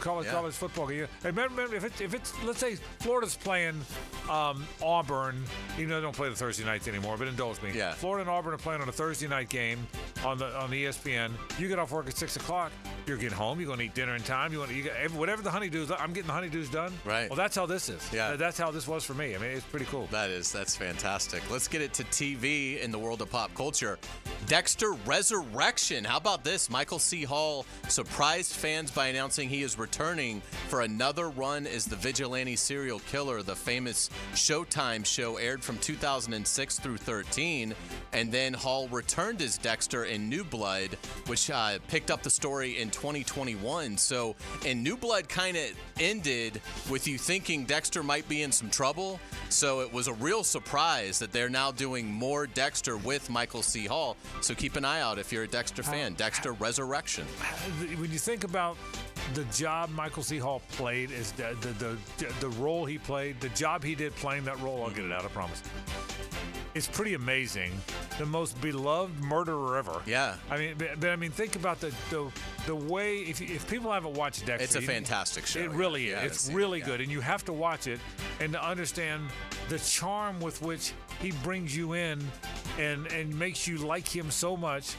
game. Remember, if it's let's say Florida's playing Auburn, even though they don't play the Thursday nights anymore, but indulge me. Yeah. Florida and Auburn are playing on a Thursday night game on the ESPN. You get off work at 6 o'clock. You're getting home. You're going to eat dinner in time. Whatever the honeydews. I'm getting the honeydews done. Right. Well, that's how this is. Yeah. That's how this was for me. I mean, it's pretty cool. That's fantastic. Let's get it to TV in the world of pop culture. Dexter Resurrection. How about this? Michael C. Hall surprised fans by announcing he is returning for another run as the vigilante serial killer. The famous Showtime show aired from 2006 through 13, and then Hall returned as Dexter in New Blood, which picked up the story in 2021. So, and New Blood kind of ended with you thinking Dexter might be in some trouble. So it was a real surprise that they're now doing more Dexter with Michael C. Hall. So keep an eye out if you're a Dexter fan. Dexter Resurrection. When you think about the job Michael C. Hall played, is the role he played, the job he did playing that role, I'll get it out, I promise. It's pretty amazing. The most beloved murderer ever. Yeah. I mean, think about the way. If people haven't watched Dexter, it's a fantastic show. It really is. It's really good, and you have to watch it and to understand the charm with which he brings you in and makes you like him so much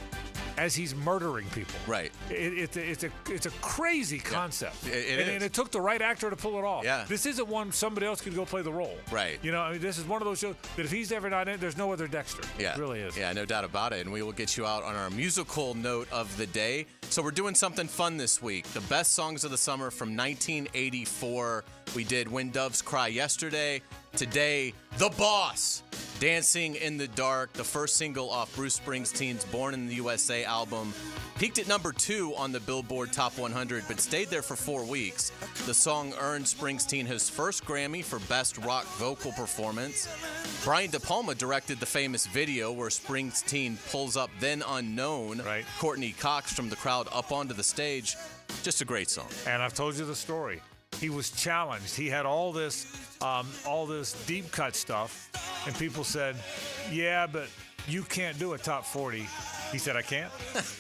as he's murdering people. Right. It's a crazy concept. Yeah, and it took the right actor to pull it off. Yeah. This isn't one somebody else could go play the role. Right. You know, I mean, this is one of those shows that if he's ever not in, there's no other Dexter. Yeah. It really is. Yeah, no doubt about it. And we will get you out on our musical note of the day. So we're doing something fun this week. The best songs of the summer from 1984. We did When Doves Cry yesterday. Today, The Boss, Dancing in the Dark, the first single off Bruce Springsteen's Born in the USA album. Peaked at number 2 on the Billboard Top 100, but stayed there for 4 weeks. The song earned Springsteen his first Grammy for Best Rock Vocal Performance. Brian De Palma directed the famous video where Springsteen pulls up then unknown Courtney Cox from the crowd up onto the stage. Just a great song. And I've told you the story. He was challenged. He had all this deep cut stuff, and people said, "Yeah, but you can't do a top 40." He said, "I can't,"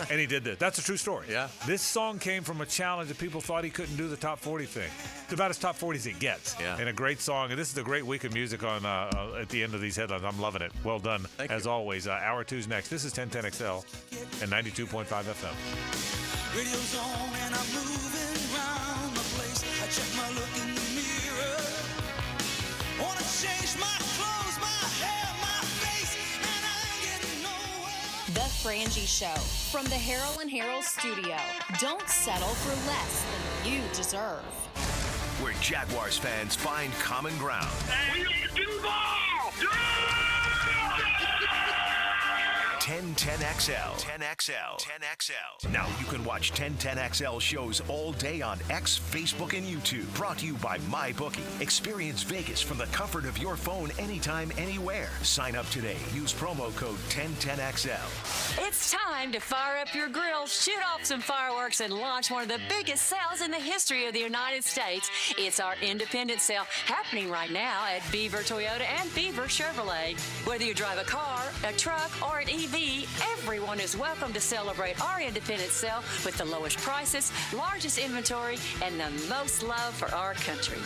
and he did this. That's a true story. Yeah. This song came from a challenge that people thought he couldn't do the top 40 thing. It's about as top 40 as it gets. Yeah. And a great song. And this is a great week of music on at the end of these headlines. I'm loving it. Well done. Thank as you. always. Hour 2's next. This is 1010XL and 92.5 FM. Radio's on and I'm moving around the place. I check my look in the mirror. Wanna change my clothes, my hair, my face, and I ain't getting nowhere. The Frangie Show from the Harold and Harold studio. Don't settle for less than you deserve. Where Jaguars fans find common ground. We need to do ball! 1010XL. 10XL. Now you can watch 1010XL shows all day on X, Facebook, and YouTube. Brought to you by MyBookie. Experience Vegas from the comfort of your phone anytime, anywhere. Sign up today. Use promo code 1010XL. It's time to fire up your grill, shoot off some fireworks, and launch one of the biggest sales in the history of the United States. It's our independent sale happening right now at Beaver Toyota and Beaver Chevrolet. Whether you drive a car, a truck, or an EV, everyone is welcome to celebrate our independent sale with the lowest prices, largest inventory, and the most love for our country.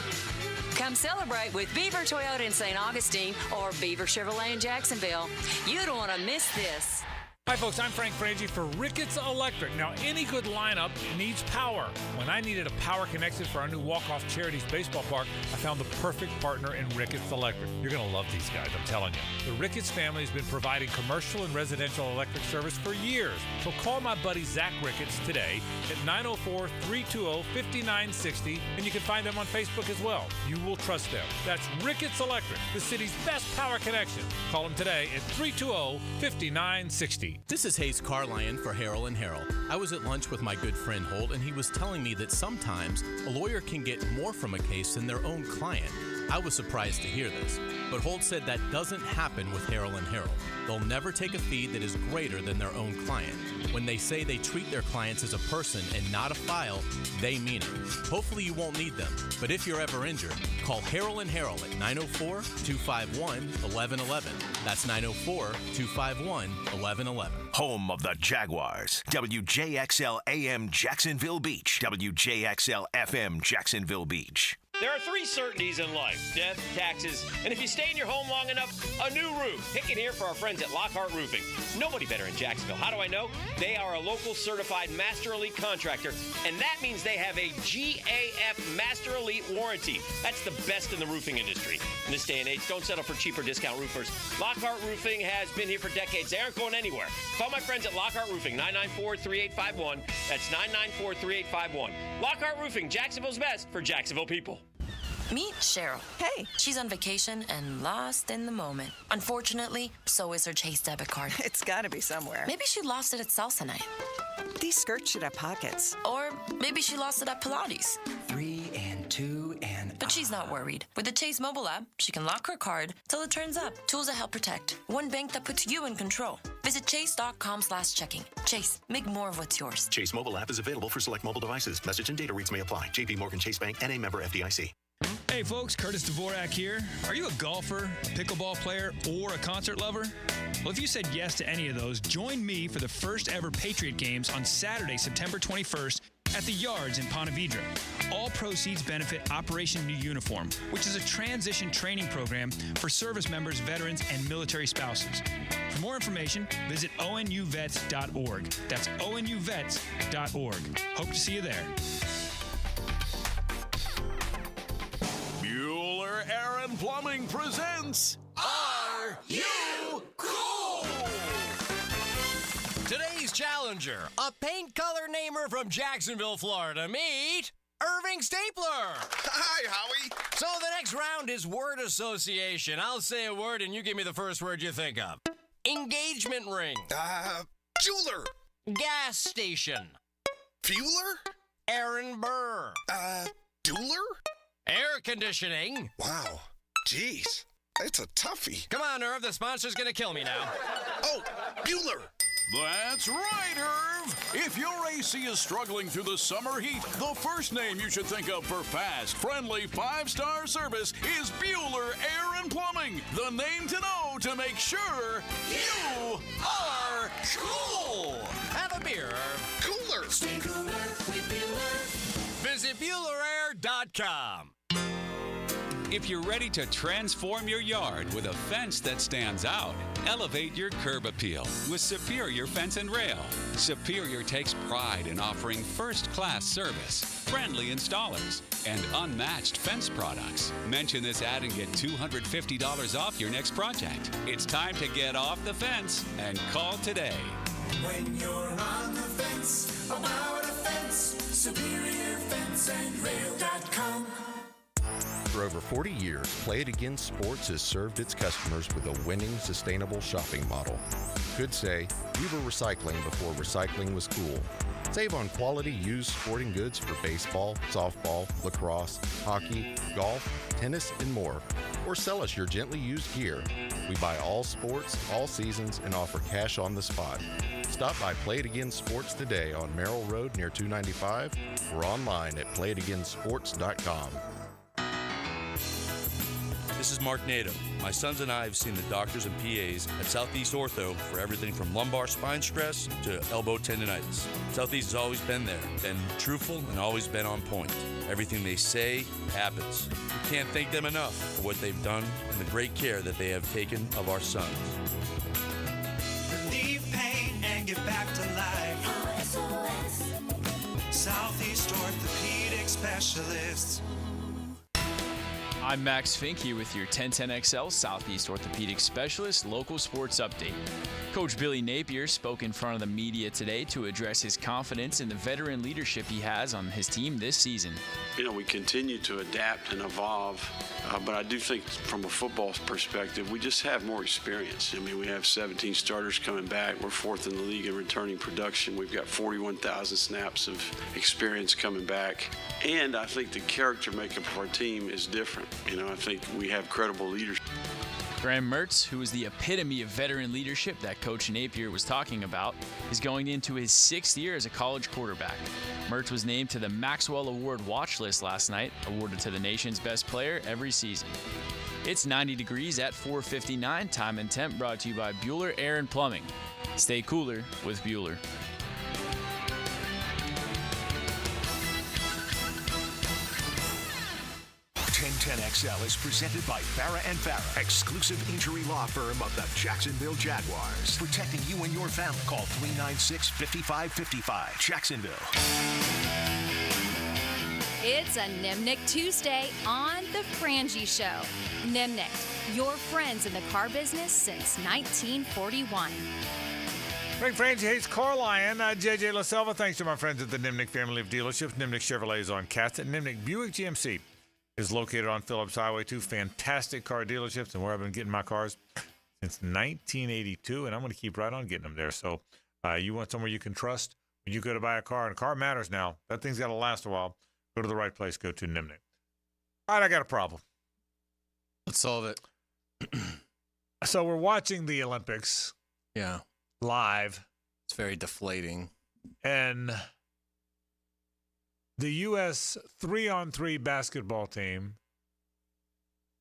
Come celebrate with Beaver Toyota in St. Augustine or Beaver Chevrolet in Jacksonville. You don't want to miss this. Hi, folks. I'm Frank Frangie for Ricketts Electric. Now, any good lineup needs power. When I needed a power connection for our new Walk-Off Charities baseball park, I found the perfect partner in Ricketts Electric. You're going to love these guys, I'm telling you. The Ricketts family has been providing commercial and residential electric service for years. So call my buddy Zach Ricketts today at 904-320-5960, and you can find them on Facebook as well. You will trust them. That's Ricketts Electric, the city's best power connection. Call them today at 320-5960. This is Hays Carlyon for Harold & Harold. I was at lunch with my good friend Holt, and he was telling me that sometimes a lawyer can get more from a case than their own client. I was surprised to hear this, but Holt said that doesn't happen with Harold & Harold. They'll never take a fee that is greater than their own client. When they say they treat their clients as a person and not a file, they mean it. Hopefully you won't need them, but if you're ever injured, call Harold & Harold at 904-251-1111. That's 904-251-1111. Home of the Jaguars. WJXL AM Jacksonville Beach. WJXL FM Jacksonville Beach. There are three certainties in life: death, taxes, and if you stay in your home long enough, a new roof. Pick it here for our friends at Lockhart Roofing. Nobody better in Jacksonville. How do I know? They are a local certified Master Elite contractor, and that means they have a GAF Master Elite warranty. That's the best in the roofing industry. In this day and age, don't settle for cheaper discount roofers. Lockhart Roofing has been here for decades. They aren't going anywhere. Call my friends at Lockhart Roofing, 994-3851. That's 994-3851. Lockhart Roofing, Jacksonville's best for Jacksonville people. Meet Cheryl. Hey. She's on vacation and lost in the moment. Unfortunately, so is her Chase debit card. It's got to be somewhere. Maybe she lost it at salsa night. These skirts should have pockets. Or maybe she lost it at Pilates. 3 and 2 and... But she's not worried. With the Chase mobile app, she can lock her card till it turns up. Tools that help protect. One bank that puts you in control. Visit chase.com/checking. Chase, make more of what's yours. Chase mobile app is available for select mobile devices. Message and data rates may apply. JP Morgan Chase Bank, N.A. member FDIC. Hey folks, Curtis Dvorak here. Are you a golfer, a pickleball player, or a concert lover? Well, if you said yes to any of those, join me for the first ever Patriot Games on Saturday, September 21st at the Yards in Ponte Vedra. All proceeds benefit Operation New Uniform, which is a transition training program for service members, veterans, and military spouses. For more information, visit onuvets.org. That's onuvets.org. Hope to see you there. Bueller Air and Plumbing presents Are You Cool? Today's challenger, a paint color namer from Jacksonville, Florida. Meet Irving Stapler. Hi, Howie. So the next round is word association. I'll say a word and you give me the first word you think of. Engagement ring. Jeweler. Gas station. Fueler. Aaron Burr. Dueler. Air conditioning. Wow. Jeez. It's a toughie. Come on, Irv. The sponsor's going to kill me now. Oh, Bueller. That's right, Irv. If your AC is struggling through the summer heat, the first name you should think of for fast, friendly, 5-star service is Bueller Air and Plumbing. The name to know to make sure you are cool. Have a beer, Irv. Cooler. Stay cooler with Bueller. Visit BuellerAir.com. If you're ready to transform your yard with a fence that stands out, elevate your curb appeal with Superior Fence and Rail. Superior takes pride in offering first-class service, friendly installers, and unmatched fence products. Mention this ad and get $250 off your next project. It's time to get off the fence and call today. When you're on the fence, about a fence, SuperiorFenceandRail.com. For over 40 years, Play It Again Sports has served its customers with a winning, sustainable shopping model. Could say, we were recycling before recycling was cool. Save on quality used sporting goods for baseball, softball, lacrosse, hockey, golf, tennis, and more. Or sell us your gently used gear. We buy all sports, all seasons, and offer cash on the spot. Stop by Play It Again Sports today on Merrill Road near 295 or online at playitagainsports.com. This is Mark Nato. My sons and I have seen the doctors and PAs at Southeast Ortho for everything from lumbar spine stress to elbow tendonitis. Southeast has always been there, been truthful, and always been on point. Everything they say happens. We can't thank them enough for what they've done and the great care that they have taken of our sons. Relieve pain, get back to life. SOS. Southeast Orthopedic Specialists. I'm Max Finke with your 1010XL Southeast Orthopedic Specialist Local Sports Update. Coach Billy Napier spoke in front of the media today to address his confidence in the veteran leadership he has on his team this season. You know, we continue to adapt and evolve, but I do think from a football perspective, we just have more experience. I mean, we have 17 starters coming back. We're fourth in the league in returning production. We've got 41,000 snaps of experience coming back. And I think the character makeup of our team is different. You know, I think we have credible leaders. Graham Mertz, who is the epitome of veteran leadership that Coach Napier was talking about, is going into his 6th year as a college quarterback. Mertz was named to the Maxwell Award watch list last night, awarded to the nation's best player every season. It's 90 degrees at 4:59. Time and temp brought to you by Bueller Air and Plumbing. Stay cooler with Bueller. 1010XL is presented by Farah & Farah, exclusive injury law firm of the Jacksonville Jaguars. Protecting you and your family. Call 396-5555. Jacksonville. It's a Nimnick Tuesday on The Frangie Show. Nimnick, your friends in the car business since 1941. Frank Frangie, Hays Carlyon, JJ LaSelva. Thanks to my friends at the Nimnick family of dealerships. Nimnick Chevrolet is on Cassett. Nimnick Buick GMC is located on Phillips Highway. 2 fantastic car dealerships, and where I've been getting my cars since 1982, and I'm going to keep right on getting them there. So you want somewhere you can trust when you go to buy a car, and a car matters now. That thing's got to last a while. Go to the right place. Go to Nimnick. All right, I got a problem. Let's solve it. So we're watching the Olympics. Yeah. Live. It's very deflating. And the U.S. 3-on-3 basketball team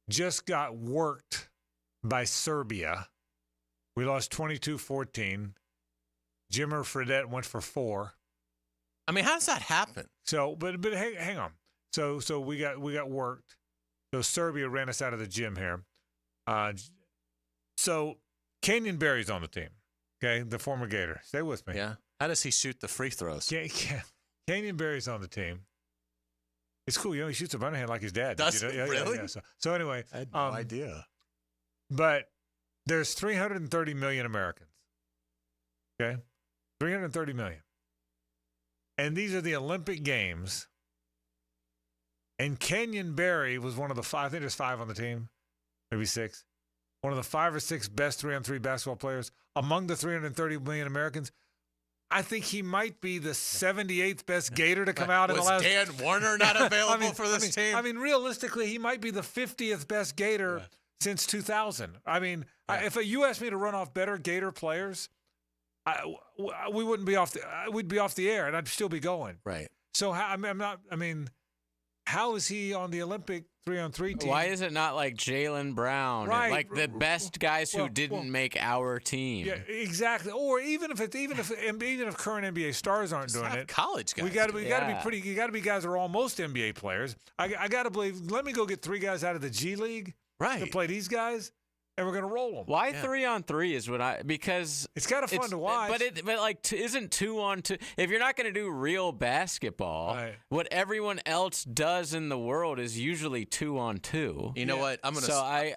just got worked by Serbia. We lost 22-14. Jimmer Fredette went for 4. I mean, how does that happen? So, but hang on. So we got worked. So Serbia ran us out of the gym here. So Kenyon Berry's on the team. Okay, the former Gator. Stay with me. Yeah. How does he shoot the free throws? Kenyon Berry's on the team. It's cool. You know, he shoots a underhand like his dad. Does he? Really? Yeah. So anyway. I had no idea. But there's 330 million Americans. Okay? 330 million. And these are the Olympic Games. And Kenyon Berry was one of the 5, I think there's 5 on the team, maybe 6. One of the 5 or 6 best 3-on-3 basketball players among the 330 million Americans. I think he might be the 78th best Gator to come out in the last. Was Dan Warner not available for this team? I mean, realistically, he might be the 50th best Gator since 2000. I mean, if you asked me to run off better Gator players, we wouldn't be off. We'd be off the air, and I'd still be going. Right. So how is he on the Olympic 3-on-3 team? Why is it not like Jaylen Brown? Right. Like the best guys who didn't make our team. Yeah, exactly. Or even if current NBA stars aren't doing it, college guys. We got to be pretty. You got to be guys who are almost NBA players. I got to believe. Let me go get 3 guys out of the G League to play these guys, and we're gonna roll them. Why 3-on-3 is what because it's kind of fun to watch. But isn't 2-on-2? If you're not gonna do real basketball, what everyone else does in the world is usually 2-on-2. You know what?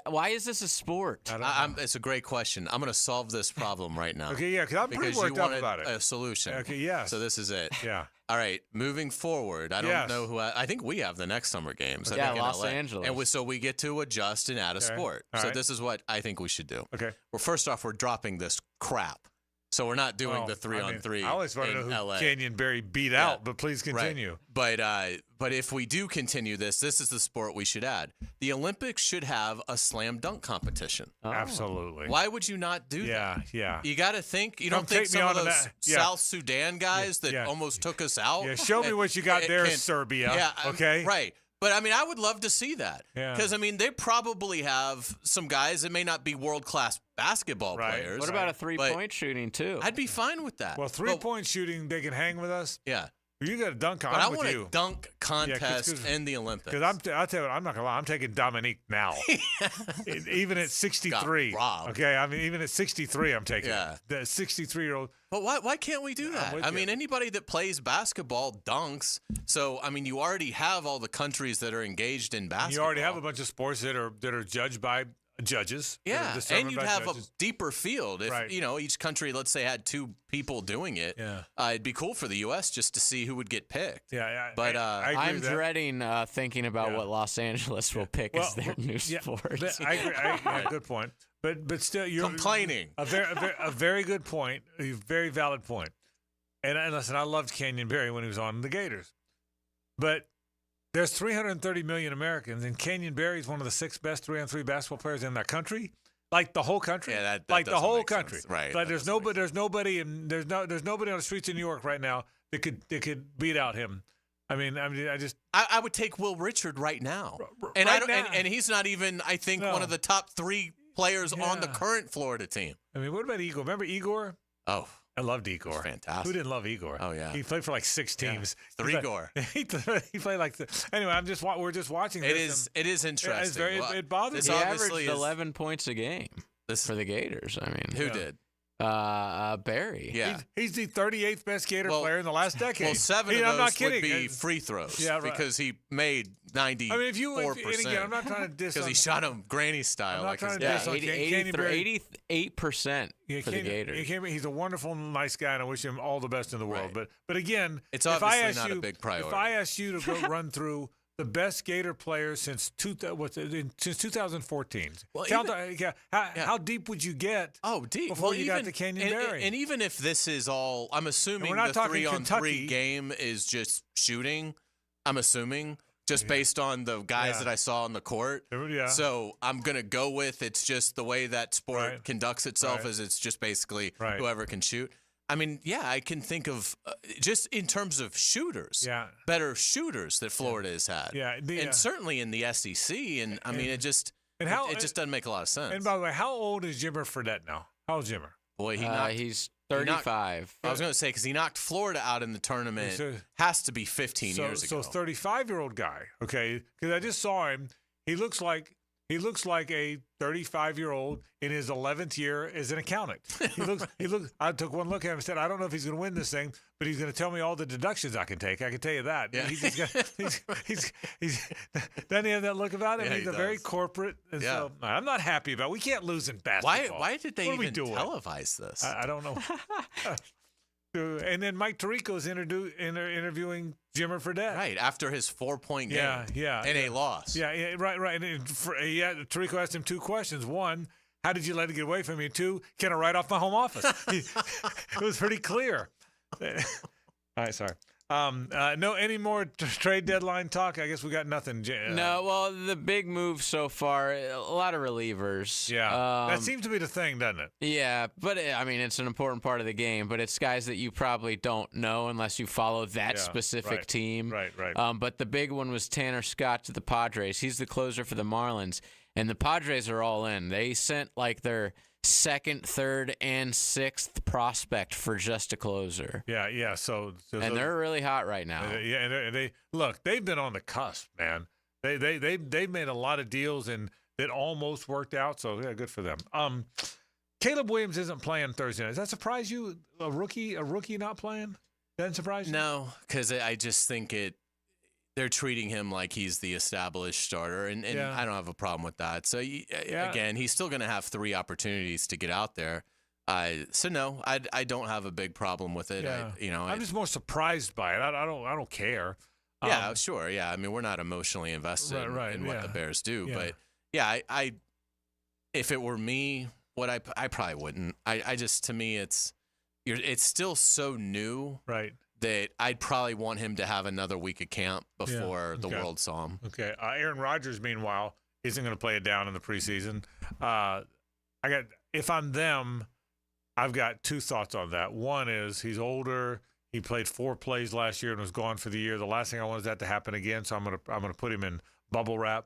Why is this a sport? It's a great question. I'm gonna solve this problem right now. Okay, yeah, because I'm pretty worked up about it. A solution. Okay, yeah. So this is it. Yeah. All right, moving forward, I don't know who. I think we have the next Summer Games. I think Los in LA. Angeles. And so we get to adjust and add a sport. All so right. this is what I think we should do. Okay. Well, first off, we're dropping this crap. So we're not doing the 3-on-3. I always want to know who LA. Kenyon Berry beat out, but please continue. Right. But if we do continue this is the sport we should add. The Olympics should have a slam dunk competition. Oh. Absolutely. Why would you not do that? Yeah. You got to think. You don't think some of those South Sudan guys that almost took us out? Yeah, show me what you got there, Serbia. Yeah, okay? Right. But, I mean, I would love to see that. Yeah. Because, I mean, they probably have some guys that may not be world-class basketball players. What about a 3-point shooting, too? I'd be fine with that. Well, 3-point shooting, they can hang with us. Yeah. You got a dunk But contest. I want a dunk contest in the Olympics. Because I'll tell you what, I'm not gonna lie. I'm taking Dominique now, even at 63. Okay, I mean, even at 63, I'm taking the 63-year-old. But why can't we do that? I mean, anybody that plays basketball dunks. So I mean, you already have all the countries that are engaged in basketball. You already have a bunch of sports that are judged by judges. Yeah, and you'd have a deeper field if each country, let's say, had 2 people doing it. Yeah, it'd be cool for the U.S. just to see who would get picked. Yeah. But I'm dreading thinking about what Los Angeles will pick as their new sport. I agree. Good point. But still, you're complaining. A very good point. A very valid point. And listen, I loved Canyon Barry when he was on the Gators, but there's 330 million Americans, and Canyon Barry is one of the 6 best 3-on-3 basketball players in that country. Like the whole country. Yeah, that like the whole country. Sense. Right. Like there's nobody on the streets of New York right now that could beat out him. I would take Will Richard right now. And and he's not even, I think, one of the top 3 players on the current Florida team. I mean, what about Igor? Remember Igor? Oh, I loved Igor. Fantastic. Who didn't love Igor? Oh yeah. He played for like 6 teams. Yeah. Igor. He played like anyway. We're just watching. It is interesting. It bothers me. He averaged 11 points a game for the Gators. I mean, who did? Barry. Yeah, he's the 38th best Gator player in the last decade. Well, 7 of those would be free throws. Yeah, right. Because he made 94%. I mean, and again, I'm not trying to diss because he shot him granny style. I'm not trying to diss 88% for the Gators. He's a wonderful, nice guy, and I wish him all the best in the world. Right. But again, it's obviously not a big priority. If I asked you to go run through the best Gator players since 2014. Well, how deep would you get? Oh, deep. Before you got to Canyon Barry. And even if this is all, I'm assuming the 3-on-3 game is just shooting. I'm assuming just based on the guys that I saw on the court. Yeah. So I'm gonna go with it's just the way that sport conducts itself is it's just basically whoever can shoot. I mean, I can think of just in terms of shooters, better shooters that Florida has had, and certainly in the SEC. And I mean, it just doesn't make a lot of sense. And by the way, how old is Jimmer Fredette now? How old is Jimmer? Boy, he's 35. I was going to say because he knocked Florida out in the tournament. Has to be 15 years ago. So 35-year-old guy, okay? Because I just saw him. He looks like a 35-year-old in his 11th year as an accountant. He looks. I took one look at him and said, I don't know if he's going to win this thing, but he's going to tell me all the deductions I can take. I can tell you that. Yeah. He's doesn't he have that look about him? Yeah, he's he a very corporate. And Yeah. so I'm not happy about it. We can't lose in basketball. Why did they What are we even doing? televise this? I don't know. And then Mike Tirico's interviewing Jimmer Fredette. Right, after his 4-point game. Yeah. And a loss. Yeah, right. And Tirico asked him 2 questions. 1, how did you let it get away from you? 2, can I write off my home office? It was pretty clear. All right, sorry. No, any more trade deadline talk? I guess we got nothing. No, well, the big move so far, a lot of relievers. Yeah, that seems to be the thing, doesn't it? Yeah, but I mean, it's an important part of the game, but it's guys that you probably don't know unless you follow that specific team. Right. But the big one was Tanner Scott to the Padres. He's the closer for the Marlins, and the Padres are all in. They sent like their 2nd, 3rd, and 6th prospect for just a closer. Yeah. So they're really hot right now. And they look. They've been on the cusp, man. They made a lot of deals and that almost worked out. So yeah, good for them. Caleb Williams isn't playing Thursday night. Does that surprise you? A rookie not playing? Doesn't surprise you? No, because I just think they're treating him like he's the established starter, and I don't have a problem with that. So, again, he's still going to have 3 opportunities to get out there. So, no, I don't have a big problem with it. Yeah. I'm just more surprised by it. I don't care. Yeah, sure. Yeah, I mean, we're not emotionally invested in what the Bears do. Yeah. But, I if it were me, I probably wouldn't. I just, to me, it's still so new. Right. That I'd probably want him to have another week of camp before the world saw him. Okay. Aaron Rodgers, meanwhile, isn't going to play it down in the preseason. If I'm them, I've got 2 thoughts on that. One is he's older. He played 4 plays last year and was gone for the year. The last thing I want is that to happen again, so I'm gonna put him in bubble wrap.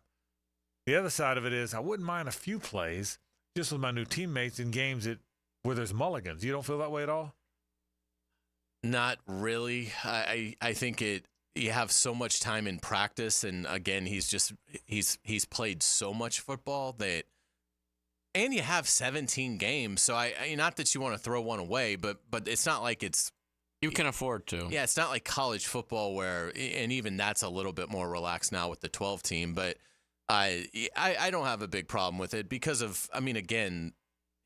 The other side of it is I wouldn't mind a few plays just with my new teammates in games where there's mulligans. You don't feel that way at all? Not really. I think you have so much time in practice, and again, he's played so much football that, and you have 17 games. So I not that you want to throw one away, but it's not like it's you can afford to. Yeah, it's not like college football where, and even that's a little bit more relaxed now with the 12 team. But I don't have a big problem with it because of, I mean, again,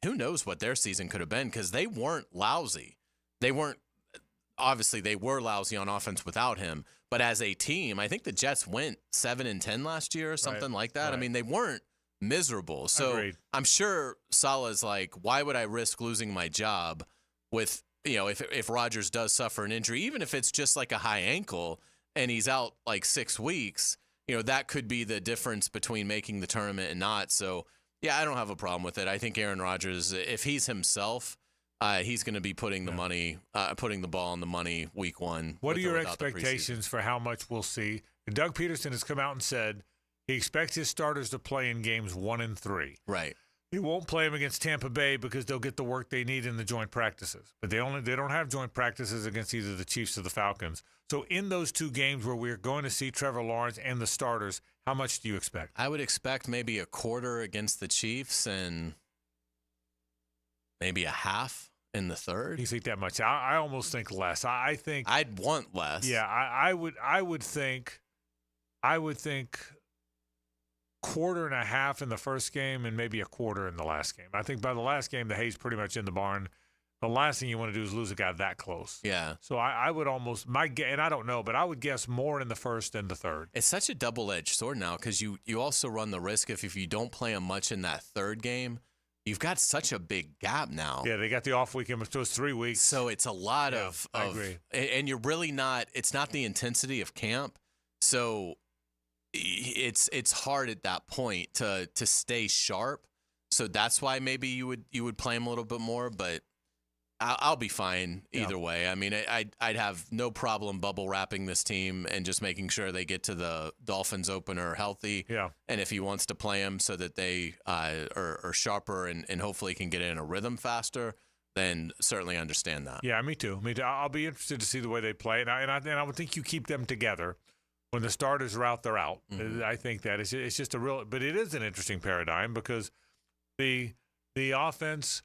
who knows what their season could have been because they weren't lousy. Obviously, they were lousy on offense without him. But as a team, I think the Jets went 7-10 last year or something like that. Right. I mean, they weren't miserable. So Agreed. I'm sure Salah's like, why would I risk losing my job with, if Rodgers does suffer an injury, even if it's just like a high ankle and he's out like 6 weeks, that could be the difference between making the tournament and not. So, yeah, I don't have a problem with it. I think Aaron Rodgers, if he's himself, he's going to be putting the money, putting the ball on the money week one. What are your expectations for how much we'll see? Doug Peterson has come out and said he expects his starters to play in games 1 and 3. Right. He won't play them against Tampa Bay because they'll get the work they need in the joint practices. But they don't have joint practices against either the Chiefs or the Falcons. So in those 2 games where we're going to see Trevor Lawrence and the starters, how much do you expect? I would expect maybe a quarter against the Chiefs and maybe a half in the third. You think that much? I almost think less. I think I'd want less. Yeah, I would think quarter and a half in the first game and maybe a quarter in the last game. I think by the last game, the Hays pretty much in the barn. The last thing you want to do is lose a guy that close. Yeah. So I would almost and I don't know, but I would guess more in the first than the third. It's such a double-edged sword now because you also run the risk if you don't play him much in that third game. You've got such a big gap now. Yeah, they got the off weekend, so it's 3 weeks. So it's a lot of I agree. And you're really not. It's not the intensity of camp. So it's hard at that point to stay sharp. So that's why maybe you would play him a little bit more. But I'll be fine either way. I mean, I'd have no problem bubble wrapping this team and just making sure they get to the Dolphins opener healthy. Yeah. And if he wants to play them so that they are sharper and hopefully can get in a rhythm faster, then certainly understand that. Yeah, me too. I'll be interested to see the way they play. And I would think you keep them together. When the starters are out, they're out. Mm-hmm. I think that it's just but it is an interesting paradigm because the offense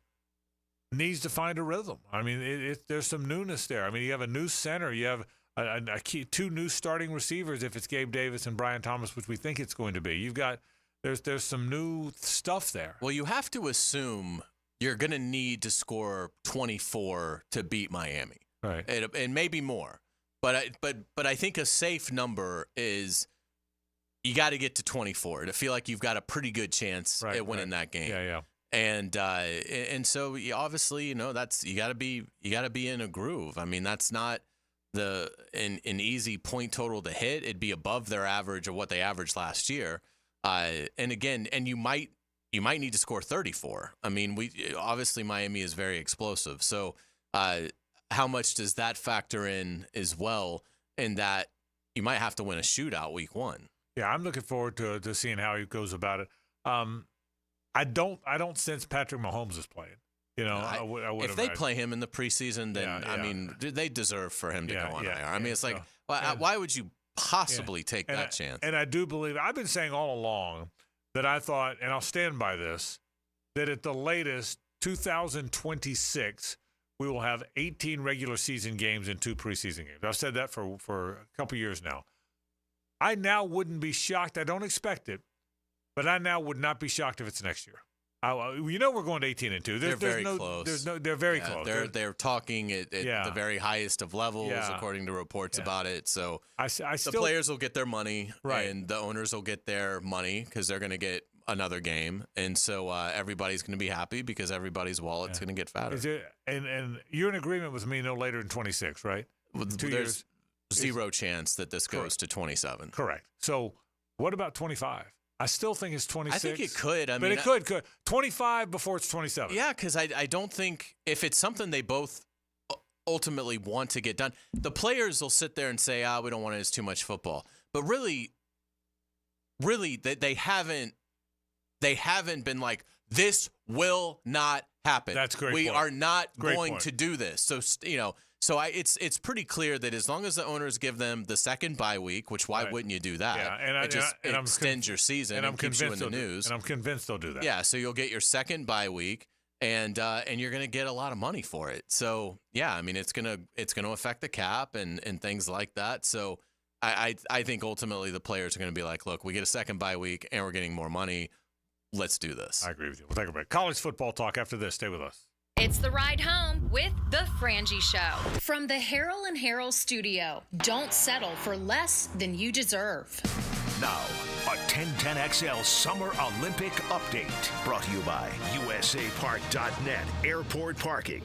needs to find a rhythm. I mean, there's some newness there. I mean, you have a new center. You have a key, 2 new starting receivers if it's Gabe Davis and Brian Thomas, which we think it's going to be. You've got there's some new stuff there. Well, you have to assume you're going to need to score 24 to beat Miami, right? And maybe more. But I think a safe number is you got to get to 24 to feel like you've got a pretty good chance at winning that game. Yeah. And so obviously, that's you got to be in a groove. I mean, that's not an easy point total to hit. It'd be above their average of what they averaged last year. And again, you might need to score 34. I mean, obviously Miami is very explosive. So how much does that factor in as well? In that you might have to win a shootout week 1. Yeah, I'm looking forward to seeing how he goes about it. I don't sense Patrick Mahomes is playing. I would if they play him in the preseason, then I mean, they deserve for him to go on IR. I mean, it's like, why would you possibly take that chance? And I do believe I've been saying all along that I thought, and I'll stand by this, that at the latest 2026 we will have 18 regular season games and 2 preseason games. I've said that for a couple years now. I now wouldn't be shocked. I don't expect it. But I now would not be shocked if it's next year. We're going to 18 and 2. They're very close. They're very close. They're talking at the very highest of levels, according to reports about it. So the players will get their money, right, and the owners will get their money because they're going to get another game, and so everybody's going to be happy because everybody's wallet's going to get fatter. And you're in agreement with me no later than 26, right? Well, 2 there's years. Zero chance that this goes to 27. Correct. So what about 25? I still think it's 26. I think it could. But it could. 25 before it's 27. Yeah, because I don't think if it's something they both ultimately want to get done, the players will sit there and say, we don't want it. It's too much football. But really, they haven't been like, this will not happen. That's great. We are not going to do this. So, So it's pretty clear that as long as the owners give them the second bye week, which why wouldn't you do that? Yeah, it just extends your season and keeps you in the news. And I'm convinced they'll do that. Yeah, so you'll get your second bye week, and you're going to get a lot of money for it. So yeah, I mean it's gonna affect the cap and things like that. So I think ultimately the players are going to be like, look, we get a second bye week and we're getting more money. Let's do this. I agree with you. We'll take a break. College football talk after this. Stay with us. It's the ride home with the Frangie Show. From the Harrell and Harrell studio, don't settle for less than you deserve. Now, a 1010XL Summer Olympic Update brought to you by USAPark.net Airport Parking.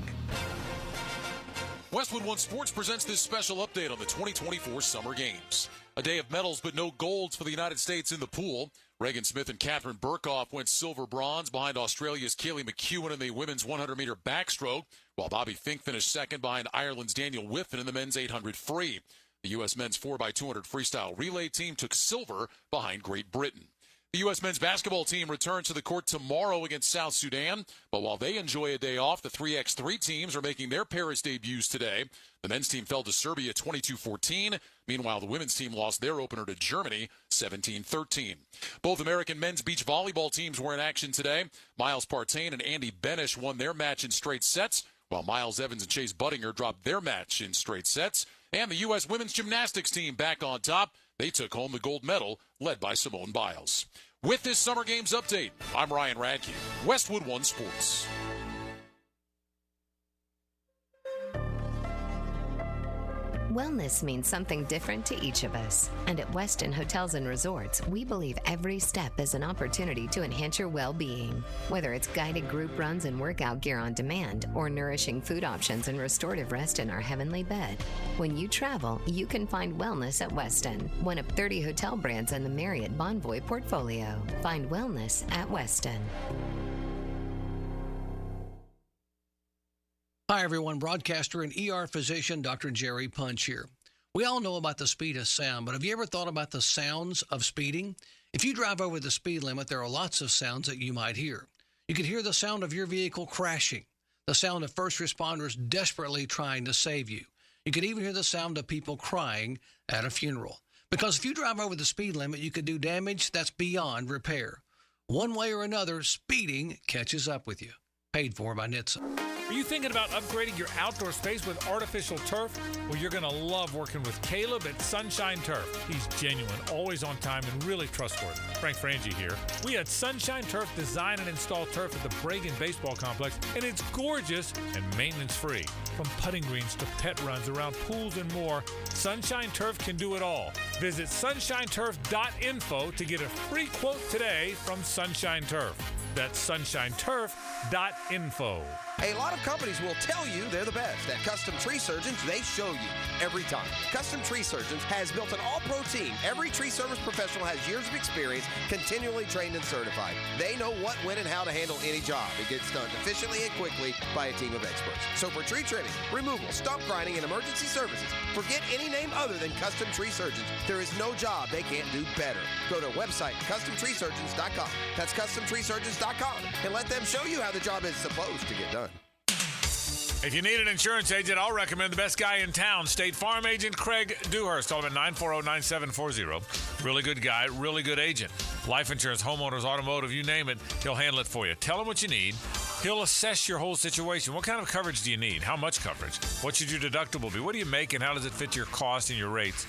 Westwood One Sports presents this special update on the 2024 Summer Games. A day of medals, but no golds for the United States in the pool. Reagan Smith and Catherine Burkhoff went silver-bronze behind Australia's Kaylee McEwen in the women's 100-meter backstroke, while Bobby Fink finished second behind Ireland's Daniel Whiffen in the men's 800 free. The U.S. men's 4x200 freestyle relay team took silver behind Great Britain. The U.S. men's basketball team returns to the court tomorrow against South Sudan, but while they enjoy a day off, the 3x3 teams are making their Paris debuts today. The men's team fell to Serbia 22-14. Meanwhile, the women's team lost their opener to Germany 17-13. Both American men's beach volleyball teams were in action today. Miles Partain and Andy Benish won their match in straight sets, while Miles Evans and Chase Buttinger dropped their match in straight sets. And the U.S. women's gymnastics team back on top. They took home the gold medal, led by Simone Biles. With this Summer Games update, I'm Ryan Radke, Westwood One Sports. Wellness means something different to each of us. And at Westin Hotels and Resorts, we believe every step is an opportunity to enhance your well-being. Whether it's guided group runs and workout gear on demand, or nourishing food options and restorative rest in our heavenly bed. When you travel, you can find wellness at Westin, one of 30 hotel brands in the Marriott Bonvoy portfolio. Find wellness at Westin. Hi, everyone. Broadcaster and ER physician Dr. Jerry Punch here. We all know about the speed of sound, but have you ever thought about the sounds of speeding? If you drive over the speed limit, there are lots of sounds that you might hear. You could hear the sound of your vehicle crashing, the sound of first responders desperately trying to save you. You could even hear the sound of people crying at a funeral. Because if you drive over the speed limit, you could do damage that's beyond repair. One way or another, speeding catches up with you. Paid for by NHTSA. Are you thinking about upgrading your outdoor space with artificial turf? Well, you're going to love working with Caleb at Sunshine Turf. He's genuine, always on time, and really trustworthy. Frank Frangie here. We had Sunshine Turf design and install turf at the Bragan Baseball Complex, and it's gorgeous and maintenance-free. From putting greens to pet runs around pools and more, Sunshine Turf can do it all. Visit sunshineturf.info to get a free quote today from Sunshine Turf. That's sunshineturf.info. A lot of companies will tell you they're the best. At Custom Tree Surgeons, they show you every time. Custom Tree Surgeons has built an all-pro team. Every tree service professional has years of experience, continually trained and certified. They know what, when, and how to handle any job. It gets done efficiently and quickly by a team of experts. So for tree trimming, removal, stump grinding, and emergency services, forget any name other than Custom Tree Surgeons. There is no job they can't do better. Go to our website, CustomTreeSurgeons.com. That's CustomTreeSurgeons.com, and let them show you how the job is supposed to get done. If you need an insurance agent, I'll recommend the best guy in town, State Farm agent Craig Dewhurst. Call him at 940-9740. Really good guy, really good agent. Life insurance, homeowners, automotive, you name it, he'll handle it for you. Tell him what you need. He'll assess your whole situation. What kind of coverage do you need? How much coverage? What should your deductible be? What do you make, and how does it fit your cost and your rates?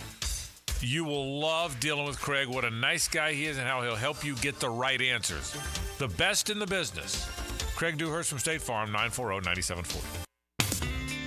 You will love dealing with Craig. What a nice guy he is, and how he'll help you get the right answers. The best in the business. Craig Dewhurst from State Farm, 940-9740.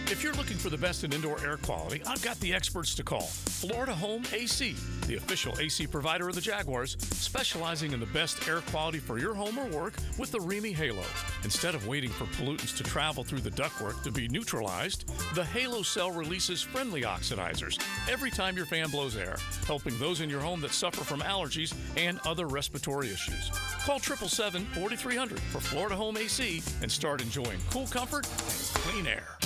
If you're looking for the best in indoor air quality, I've got the experts to call. Florida Home AC, the official AC provider of the Jaguars, specializing in the best air quality for your home or work with the Remy Halo. Instead of waiting for pollutants to travel through the ductwork to be neutralized, the Halo cell releases friendly oxidizers every time your fan blows air, helping those in your home that suffer from allergies and other respiratory issues. Call 777-4300 for Florida Home AC and start enjoying cool comfort and clean air.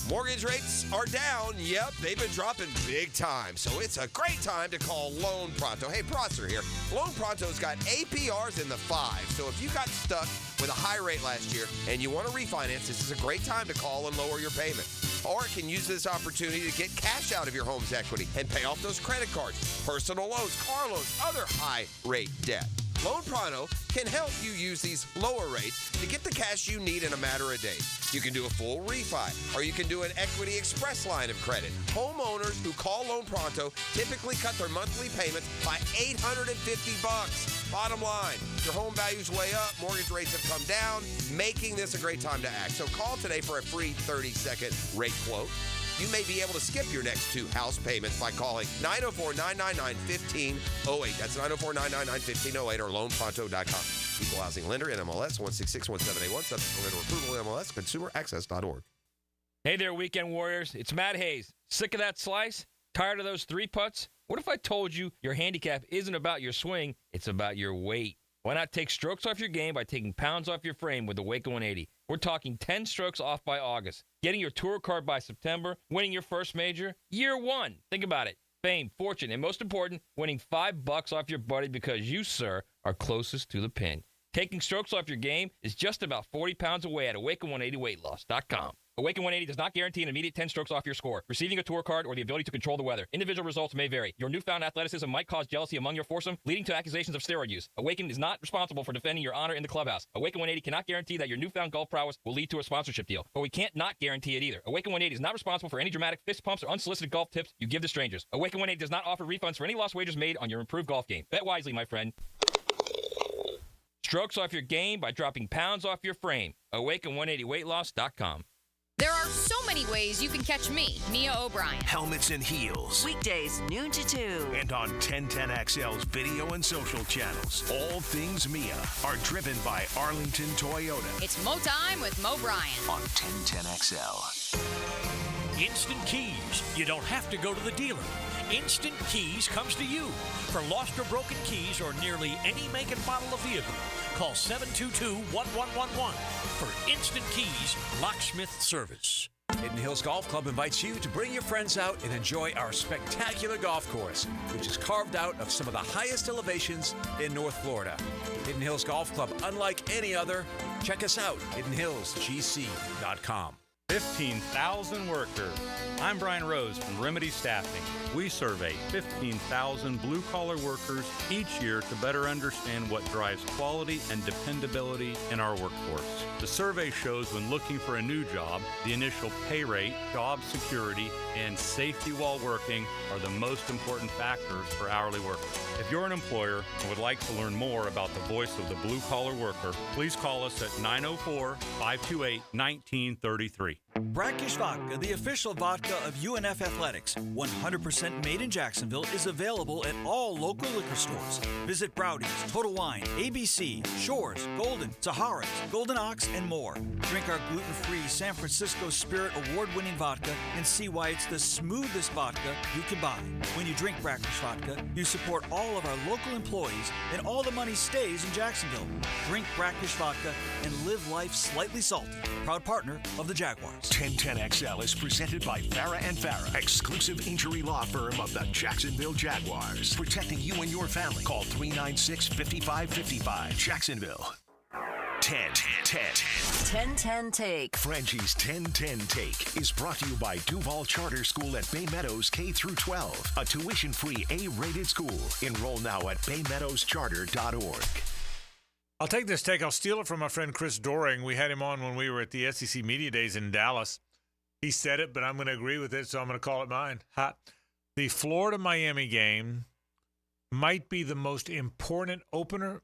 Mortgage rates are down. Yep, they've been dropping big time. So it's a great time to call Loan Pronto. Hey, Prosser here. Loan Pronto's got APRs in the 5s. So if you got stuck with a high rate last year and you want to refinance, this is a great time to call and lower your payment. Or it can use this opportunity to get cash out of your home's equity and pay off those credit cards, personal loans, car loans, other high-rate debt. Loan Pronto can help you use these lower rates to get the cash you need in a matter of days. You can do a full refi, or you can do an Equity Express line of credit. Homeowners who call Loan Pronto typically cut their monthly payments by $850. Bottom line, your home value's way up, mortgage rates have come down, making this a great time to act. So call today for a free 30-second rate quote. You may be able to skip your next 2 house payments by calling 904-999-1508. That's 904-999-1508 or loanpronto.com. Equal housing lender, NMLS 1661781. Subject to lender approval, NMLS, consumeraccess.org. Hey there, weekend warriors. It's Matt Hays. Sick of that slice? Tired of those 3 putts? What if I told you your handicap isn't about your swing, it's about your weight? Why not take strokes off your game by taking pounds off your frame with the Waco 180? We're talking 10 strokes off by August, getting your tour card by September, winning your first major, year 1. Think about it. Fame, fortune, and most important, winning $5 off your buddy because you, sir, are closest to the pin. Taking strokes off your game is just about 40 pounds away at Awaken180weightloss.com. Awaken 180 does not guarantee an immediate 10 strokes off your score, receiving a tour card, or the ability to control the weather. Individual results may vary. Your newfound athleticism might cause jealousy among your foursome, leading to accusations of steroid use. Awaken is not responsible for defending your honor in the clubhouse. Awaken 180 cannot guarantee that your newfound golf prowess will lead to a sponsorship deal, but we can't not guarantee it either. Awaken 180 is not responsible for any dramatic fist pumps or unsolicited golf tips you give to strangers. Awaken 180 does not offer refunds for any lost wagers made on your improved golf game. Bet wisely, my friend. Strokes off your game by dropping pounds off your frame. Awaken180weightloss.com. There are so many ways you can catch me, Mia O'Brien. Helmets and Heels. Weekdays, noon to 2. And on 1010XL's video and social channels. All things Mia are driven by Arlington Toyota. It's Mo Time with Mo Bryan. On 1010XL. Instant Keys. You don't have to go to the dealer. Instant Keys comes to you. For lost or broken keys or nearly any make and model of vehicle, call 722-1111 for Instant Keys locksmith service. Hidden Hills Golf Club invites you to bring your friends out and enjoy our spectacular golf course, which is carved out of some of the highest elevations in North Florida. Hidden Hills Golf Club, unlike any other. Check us out, hiddenhillsgc.com. 15,000 workers. I'm Brian Rose from Remedy Staffing. We survey 15,000 blue-collar workers each year to better understand what drives quality and dependability in our workforce. The survey shows when looking for a new job, the initial pay rate, job security, and safety while working are the most important factors for hourly workers. If you're an employer and would like to learn more about the voice of the blue-collar worker, please call us at 904-528-1933. Brackish Vodka, the official vodka of UNF Athletics, 100% made in Jacksonville, is available at all local liquor stores. Visit Browdy's, Total Wine, ABC, Shores, Golden, Sahara's, Golden Ox, and more. Drink our gluten-free San Francisco Spirit award-winning vodka and see why it's the smoothest vodka you can buy. When you drink Brackish Vodka, you support all of our local employees and all the money stays in Jacksonville. Drink Brackish Vodka and live life slightly salty. Proud partner of the Jaguars. 1010XL is presented by Farah and Farah, exclusive injury law firm of the Jacksonville Jaguars. Protecting you and your family. Call 396-5555. Jacksonville. 1010 Take. Frangie's 1010 Take is brought to you by Duval Charter School at Bay Meadows K-12, a tuition-free A-rated school. Enroll now at baymeadowscharter.org. I'll take this take. I'll steal it from my friend Chris Doring. We had him on when we were at the SEC Media Days in Dallas. He said it, but I'm going to agree with it, so I'm going to call it mine. The Florida-Miami game might be the most important opener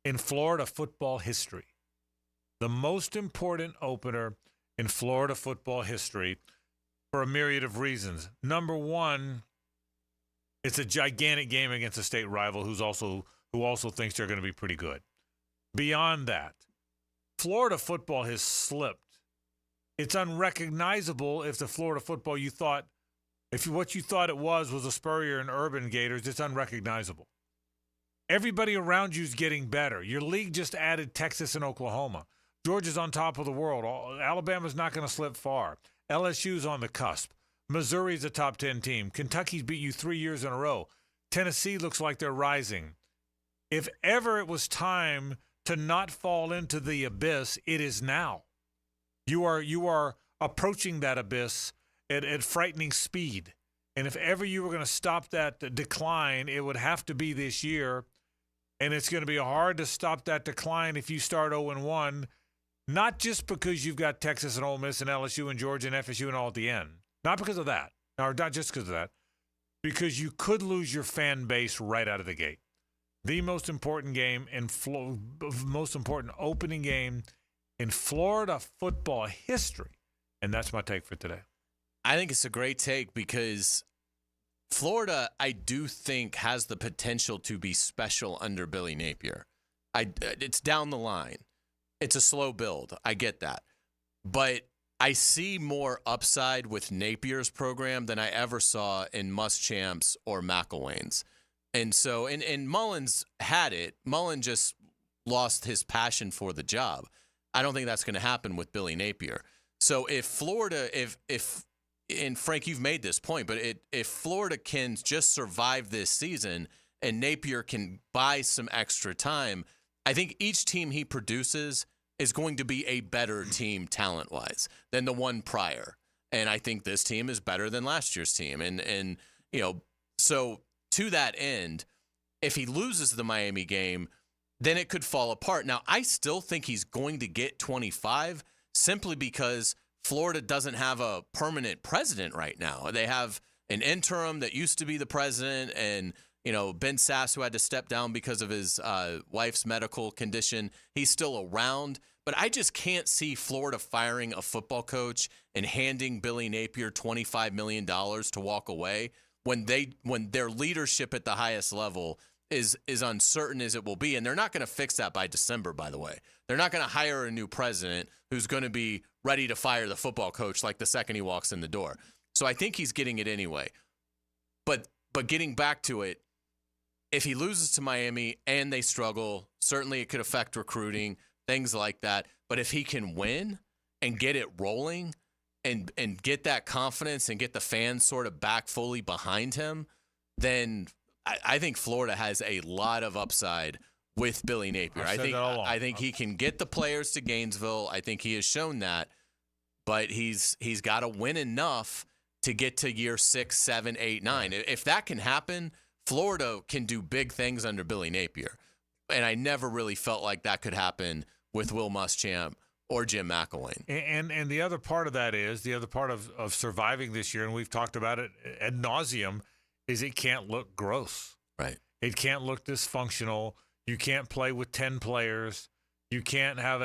in Florida football history. The most important opener in Florida football history for a myriad of reasons. Number one, it's a gigantic game against a state rival who also thinks they're going to be pretty good. Beyond that, Florida football has slipped. It's unrecognizable if the Florida football what you thought it was a Spurrier and Urban Gators, it's unrecognizable. Everybody around you is getting better. Your league just added Texas and Oklahoma. Georgia's on top of the world. Alabama's not going to slip far. LSU's on the cusp. Missouri's a top 10 team. Kentucky's beat you 3 years in a row. Tennessee looks like they're rising. If ever it was time to not fall into the abyss, it is now. You are approaching that abyss at frightening speed. And if ever you were going to stop that decline, it would have to be this year. And it's going to be hard to stop that decline if you start 0-1, not just because you've got Texas and Ole Miss and LSU and Georgia and FSU and all at the end. Not because of that, or not just because of that, because you could lose your fan base right out of the gate. The most important game most important opening game in Florida football history. And that's my take for today. I think it's a great take because Florida, I do think, has the potential to be special under Billy Napier. It's down the line. It's a slow build. I get that. But I see more upside with Napier's program than I ever saw in Muschamp's or McElwain's. And so, and Mullins had it. Mullins just lost his passion for the job. I don't think that's going to happen with Billy Napier. So if Florida, and Frank, you've made this point, but if Florida can just survive this season and Napier can buy some extra time, I think each team he produces is going to be a better team talent-wise than the one prior. And I think this team is better than last year's team. And so to that end, if he loses the Miami game, then it could fall apart. Now, I still think he's going to get 25 simply because Florida doesn't have a permanent president right now. They have an interim that used to be the president, and Ben Sass, who had to step down because of his wife's medical condition. He's still around, but I just can't see Florida firing a football coach and handing Billy Napier $25 million to walk away when their leadership at the highest level is uncertain as it will be. And they're not going to fix that by December, by the way. They're not going to hire a new president who's going to be ready to fire the football coach like the second he walks in the door. So I think he's getting it anyway. But getting back to it, if he loses to Miami and they struggle, certainly it could affect recruiting, things like that. But if he can win and get it rolling and get that confidence and get the fans sort of back fully behind him, then I think Florida has a lot of upside with Billy Napier. I think he can get the players to Gainesville. I think he has shown that, but he's got to win enough to get to year 6, 7, 8, 9. If that can happen, Florida can do big things under Billy Napier. And I never really felt like that could happen with Will Muschamp or Jim McElwain. And the other part of that is, the other part of surviving this year, and we've talked about it ad nauseum, is it can't look gross. Right. It can't look dysfunctional. You can't play with 10 players. You can't have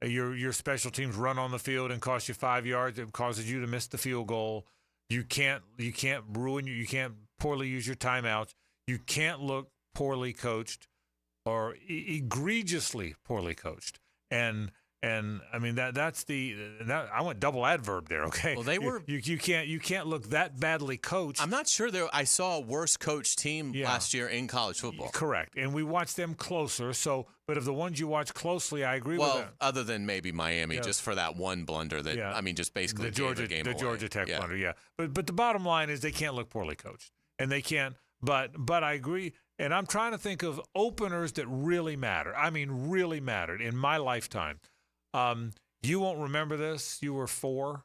your special teams run on the field and cost you 5 yards. It causes you to miss the field goal. You can't you can't poorly use your timeouts. You can't look poorly coached or egregiously poorly coached. And I mean that's I went double adverb there. Okay. Well, they were. You can't look that badly coached. I'm not sure I saw a worse coached team last year in college football. Correct, and we watched them closer. So, but of the ones you watch closely, I agree with that. Well, other than maybe Miami, just for that one blunder that I mean, just basically the Georgia Tech blunder. Yeah, but the bottom line is they can't look poorly coached, and they can't. But I agree, and I'm trying to think of openers that really matter. I mean, really mattered in my lifetime. You won't remember this. You were 4,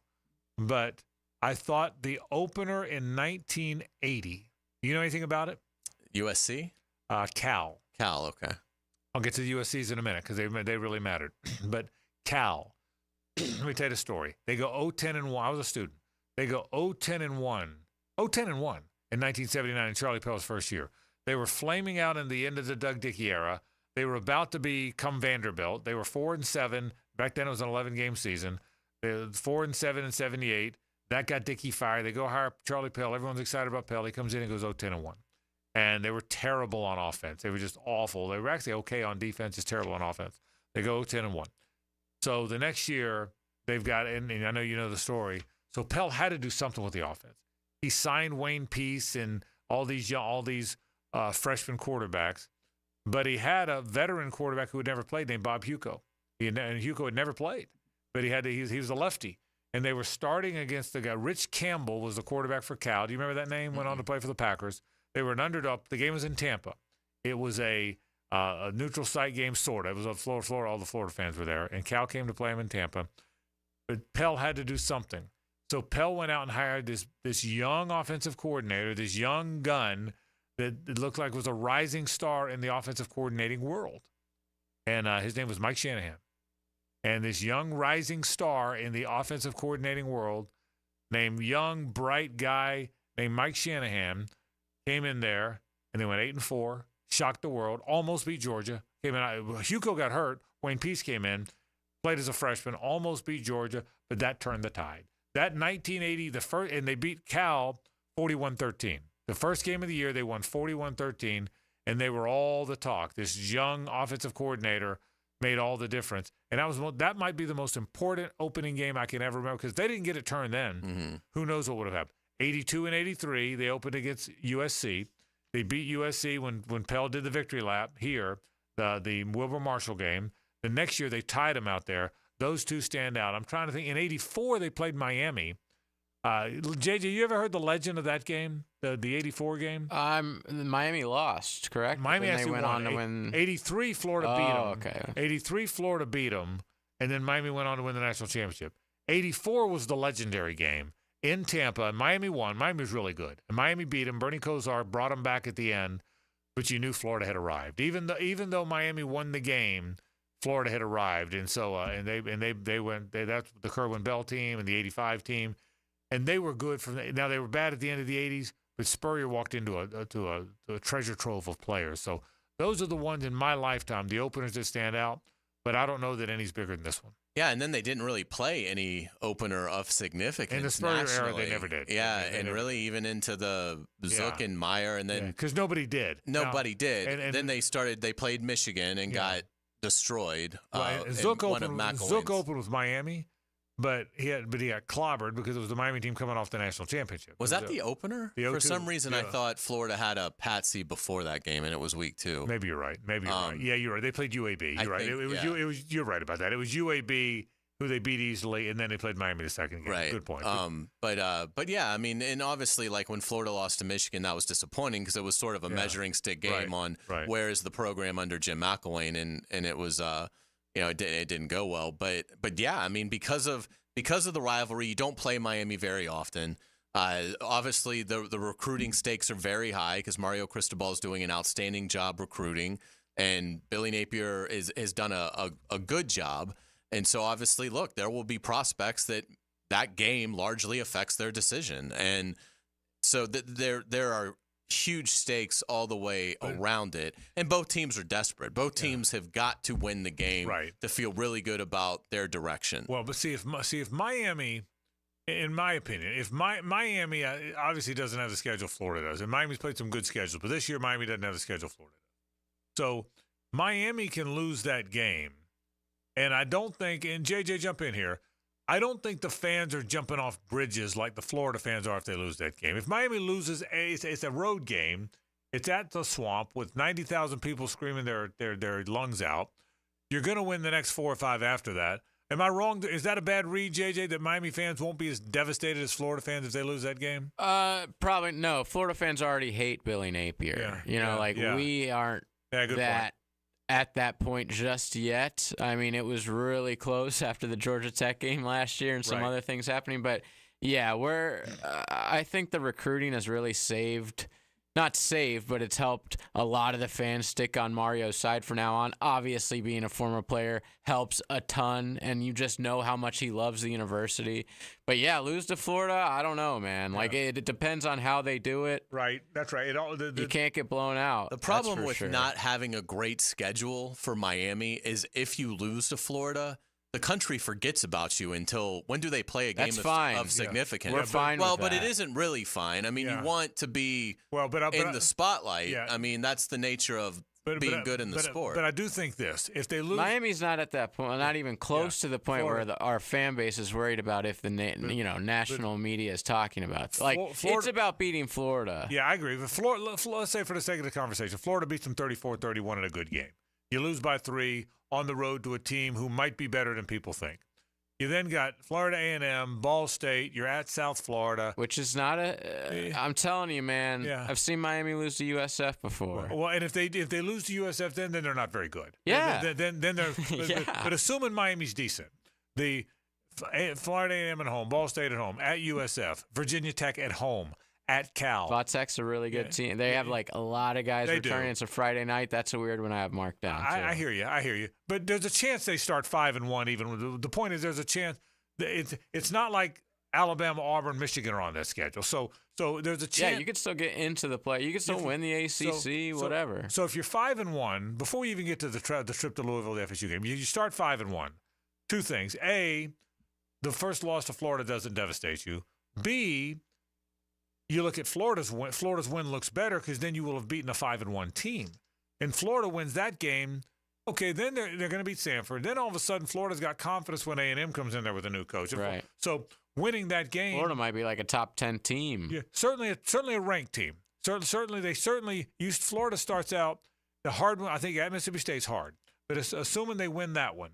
but I thought the opener in 1980. You know anything about it? USC? Cal. Cal, okay. I'll get to the USCs in a minute because they really mattered. But Cal, let me tell you the story. They go 0-10-1. I was a student. They go 0-10-1. 0-10-1 in 1979 in Charlie Pell's first year. They were flaming out in the end of the Doug Dickey era. They were about to become Vanderbilt. They were 4-7. Back then it was an 11-game season. They were 4-7 in 78. That got Dickey fired. They go hire Charlie Pell. Everyone's excited about Pell. He comes in and goes 0-10-1. And they were terrible on offense. They were just awful. They were actually okay on defense, just terrible on offense. They go 0-10-1. So the next year they've got, and I know you know the story. So Pell had to do something with the offense. He signed Wayne Peace and all these freshman quarterbacks. But he had a veteran quarterback who had never played named Bob Huco. And Huco had never played, but he was a lefty. And they were starting against the guy. Rich Campbell was the quarterback for Cal. Do you remember that name? Mm-hmm. Went on to play for the Packers. They were an underdog. The game was in Tampa. It was a neutral site game, sort of. It was a Florida. All the Florida fans were there. And Cal came to play him in Tampa. but Pell had to do something. So Pell went out and hired this young offensive coordinator, this young gun that it looked like was a rising star in the offensive coordinating world. And his name was Mike Shanahan. And this young rising star in the offensive coordinating world, named young, bright guy named Mike Shanahan, came in there, and they went 8-4, shocked the world, almost beat Georgia. Came in, Hugo got hurt. Wayne Peace came in, played as a freshman, almost beat Georgia, but that turned the tide. That 1980, and they beat Cal 41-13. The first game of the year, they won 41-13, and they were all the talk. This young offensive coordinator made all the difference. And that might be the most important opening game I can ever remember, because they didn't get it turned then. Mm-hmm. Who knows what would have happened. 82 and 83, they opened against USC. They beat USC when Pell did the victory lap here, the Wilbur Marshall game. The next year, they tied them out there. Those two stand out. I'm trying to think. In 84, they played Miami. JJ, you ever heard the legend of that game, the 84 game? Miami lost, correct? Miami and actually went on to win. 83, Florida beat them. Okay. 83, Florida beat them, and then Miami went on to win the national championship. 84 was the legendary game in Tampa, and Miami won. Miami was really good. And Miami beat them. Bernie Kosar brought them back at the end, but you knew Florida had arrived. Even though Miami won the game, Florida had arrived, and so they went. That's the Kerwin Bell team and the '85 team, and they were good now they were bad at the end of the '80s, but Spurrier walked into a treasure trove of players. So those are the ones in my lifetime, the openers that stand out. But I don't know that any's bigger than this one. Yeah, and then they didn't really play any opener of significance. In the Spurrier era, nationally. they never did. Yeah, and really even into the Zook and Meyer, and then because nobody did. Nobody did. And then they played Michigan and got destroyed. Zook opened McElwain's. with Miami, but he got clobbered because it was the Miami team coming off the national championship. Was that the opener? For some reason, I thought Florida had a patsy before that game, and it was week 2. Maybe you're right. Right. Yeah, you're right. They played UAB. You're right. You're right about that. It was UAB who they beat easily, and then they played Miami the second game. Right. Good point. But yeah, I mean, and obviously, like when Florida lost to Michigan, that was disappointing because it was sort of a measuring stick game on where is the program under Jim McElwain, and it was it didn't go well. But yeah, I mean, because of the rivalry, you don't play Miami very often. Obviously, the recruiting stakes are very high because Mario Cristobal is doing an outstanding job recruiting, and Billy Napier has done a good job. And so, obviously, look, there will be prospects that game largely affects their decision. And so there are huge stakes all the way around it. And both teams are desperate. Both teams have got to win the game to feel really good about their direction. Well, but see if Miami, in my opinion, if Miami obviously doesn't have the schedule Florida does, and Miami's played some good schedules, but this year Miami doesn't have the schedule Florida does. So Miami can lose that game. And I don't think, and JJ, jump in here, I don't think the fans are jumping off bridges like the Florida fans are if they lose that game. If Miami loses, it's a road game. It's at the Swamp with 90,000 people screaming their lungs out. You're going to win the next 4 or 5 after that. Am I wrong? Is that a bad read, JJ, that Miami fans won't be as devastated as Florida fans if they lose that game? Probably no. Florida fans already hate Billy Napier. We aren't that point. At that point just yet. I mean, it was really close after the Georgia Tech game last year and some other things happening. But, yeah, I think the recruiting has really not saved, but it's helped a lot of the fans stick on Mario's side from now on. Obviously, being a former player helps a ton, and you just know how much he loves the university. But, yeah, lose to Florida, I don't know, man. Yeah. Like, it depends on how they do it. Right, that's right. You can't get blown out. The problem with not having a great schedule for Miami is if you lose to Florida, the country forgets about you until when do they play a game of significance? We're fine with that. But it isn't really fine. I mean, you want to be in the spotlight. Yeah. I mean, that's the nature of being good in the sport. But I do think this. If they lose... Miami's not at that point, not even close to the point where our fan base is worried about if the national media is talking about. Like, Florida, it's about beating Florida. Yeah, I agree. But Florida, let's say for the sake of the conversation, Florida beats them 34-31 in a good game. You lose by 3 on the road to a team who might be better than people think. You then got Florida A&M, Ball State. You're at South Florida, which is not I'm telling you, man. Yeah. I've seen Miami lose to USF before. Well, and if they lose to USF, then they're not very good. Yeah. Then they're. But assuming Miami's decent, the Florida A&M at home, Ball State at home, at USF, Virginia Tech at home, at Cal. Tech's a really good team. They have like a lot of guys returning. It's a Friday night. That's a weird one I have marked down. I hear you. But there's a chance they start 5-1. Even the point is, there's a chance. It's not like Alabama, Auburn, Michigan are on that schedule. So there's a chance. Yeah, you could still get into the play. You could still win the ACC, whatever. So if you're 5-1, before you even get to the trip to Louisville, the FSU game, you start 5-1. Two things: A, the first loss to Florida doesn't devastate you. B, you look at Florida's win. Florida's win looks better because then you will have beaten a 5-1 team. And Florida wins that game. Okay, then they're going to beat Samford. Then all of a sudden, Florida's got confidence when A&M comes in there with a new coach. Right. So winning that game, Florida might be like a top 10 team. Yeah, certainly a ranked team. Florida starts out the hard one. I think at Mississippi State's hard, but assuming they win that one,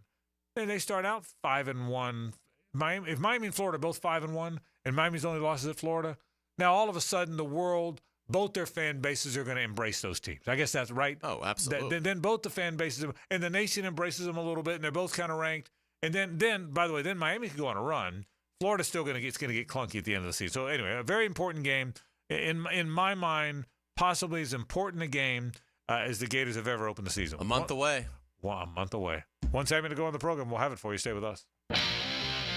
then they start out 5-1. If Miami and Florida are both 5-1, and Miami's only losses at Florida, now all of a sudden the world, both their fan bases are going to embrace those teams. I guess that's right. Oh, absolutely. Then both the fan bases and the nation embraces them a little bit, and they're both kind of ranked. And then by the way, then Miami could go on a run. Florida's still going to get clunky at the end of the season. So anyway, a very important game in my mind, possibly as important a game as the Gators have ever opened the season. A month away. A month away. One segment to go on the program. We'll have it for you. Stay with us.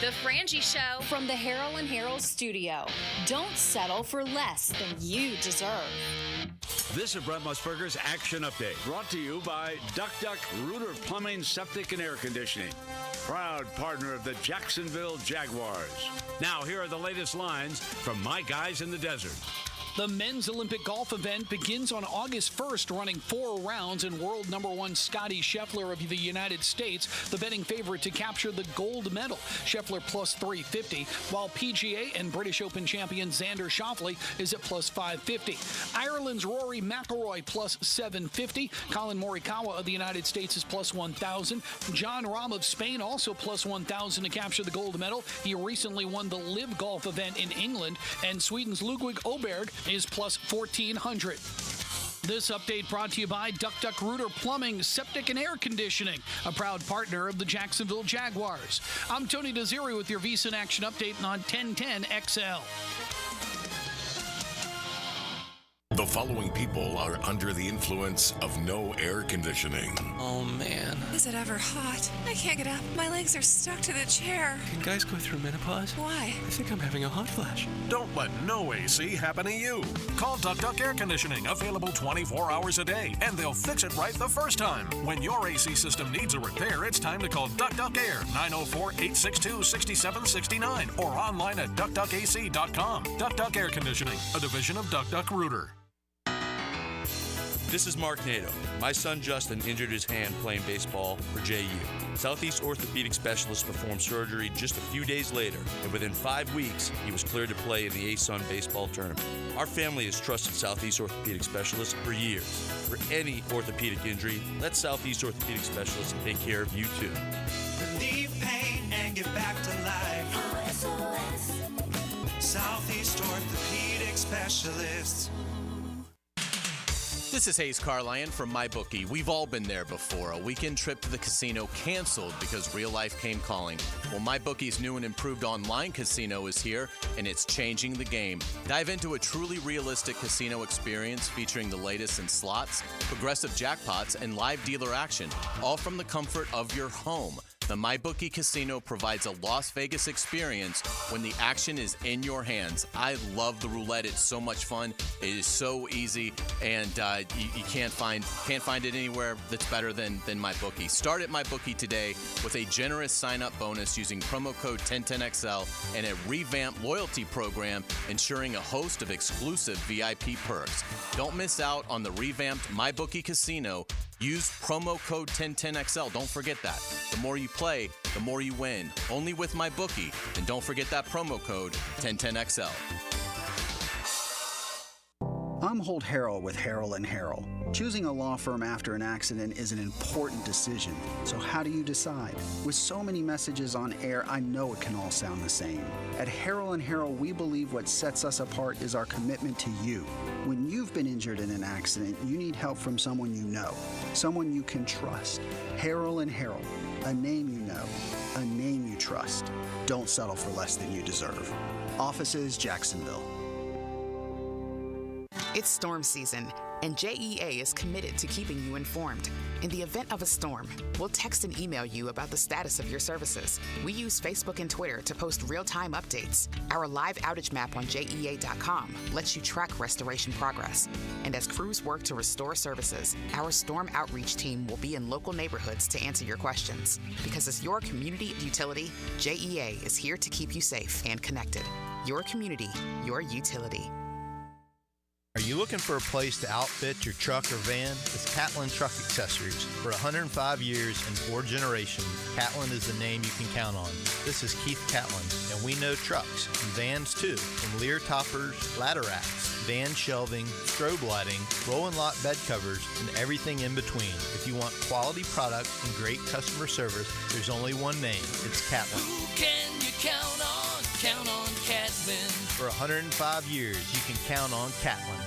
The Frangie Show from the Harold and Harold studio. Don't settle for less than you deserve. This is Brett Musburger's Action Update, brought to you by Duck Rooter Plumbing, Septic, and Air Conditioning, proud partner of the Jacksonville Jaguars. Now, here are the latest lines from my guys in the desert. The men's Olympic golf event begins on August 1st, running 4 rounds, and world number 1 Scotty Scheffler of the United States, the betting favorite to capture the gold medal. Scheffler plus 350, while PGA and British Open champion Xander Schauffele is at plus 550. Ireland's Rory McIlroy plus 750. Colin Morikawa of the United States is plus 1,000. John Rahm of Spain also plus 1,000 to capture the gold medal. He recently won the Live Golf event in England, and Sweden's Ludwig Åberg is plus 1,400. This update brought to you by Duck Rooter Plumbing, Septic, and Air Conditioning, a proud partner of the Jacksonville Jaguars. I'm Tony Desiri with your VSiN Action Update on 1010 XL. The following people are under the influence of no air conditioning. Oh, man. Is it ever hot? I can't get up. My legs are stuck to the chair. Can guys go through menopause? Why? I think I'm having a hot flash. Don't let no AC happen to you. Call Duck Air Conditioning, available 24 hours a day, and they'll fix it right the first time. When your AC system needs a repair, it's time to call Duck Air, 904-862-6769, or online at duckac.com. Duck Air Conditioning, a division of Duck Rooter. This is Mark Nato. My son Justin injured his hand playing baseball for JU. Southeast Orthopedic Specialist performed surgery just a few days later, and within 5 weeks, he was cleared to play in the ASUN baseball tournament. Our family has trusted Southeast Orthopedic Specialists for years. For any orthopedic injury, let Southeast Orthopedic Specialists take care of you too. Relieve pain and get back to life. SOS. Southeast Orthopedic Specialists. This is Hays Carlyon from MyBookie. We've all been there before. A weekend trip to the casino canceled because real life came calling. Well, MyBookie's new and improved online casino is here, and it's changing the game. Dive into a truly realistic casino experience featuring the latest in slots, progressive jackpots, and live dealer action, all from the comfort of your home. The MyBookie Casino provides a Las Vegas experience when the action is in your hands. I love the roulette. It's so much fun. It is so easy, and you can't find it anywhere that's better than MyBookie. Start at MyBookie today with a generous sign-up bonus using promo code 1010XL and a revamped loyalty program ensuring a host of exclusive VIP perks. Don't miss out on the revamped MyBookie Casino. Use promo code 1010XL. Don't forget that. The more you play, the more you win. Only with MyBookie. And don't forget that promo code 1010XL. I'm Holt Harrell with Harrell & Harrell. Choosing a law firm after an accident is an important decision. So how do you decide? With so many messages on air, I know it can all sound the same. At Harrell & Harrell, we believe what sets us apart is our commitment to you. When you've been injured in an accident, you need help from someone you know, someone you can trust. Harrell & Harrell. A name you know, a name you trust. Don't settle for less than you deserve. Offices, Jacksonville. It's storm season, and JEA is committed to keeping you informed. In the event of a storm, we'll text and email you about the status of your services. We use Facebook and Twitter to post real-time updates. Our live outage map on JEA.com lets you track restoration progress. And as crews work to restore services, our storm outreach team will be in local neighborhoods to answer your questions. Because as your community utility, JEA is here to keep you safe and connected. Your community, your utility. Are you looking for a place to outfit your truck or van? It's Catlin Truck Accessories. For 105 years and 4 generations, Catlin is the name you can count on. This is Keith Catlin, and we know trucks and vans too, from Lear toppers, ladder racks, van shelving, strobe lighting, roll and lock bed covers, and everything in between. If you want quality product and great customer service, there's only one name. It's Catlin. Who can you count on? Count on Catlin. For 105 years, you can count on Catlin.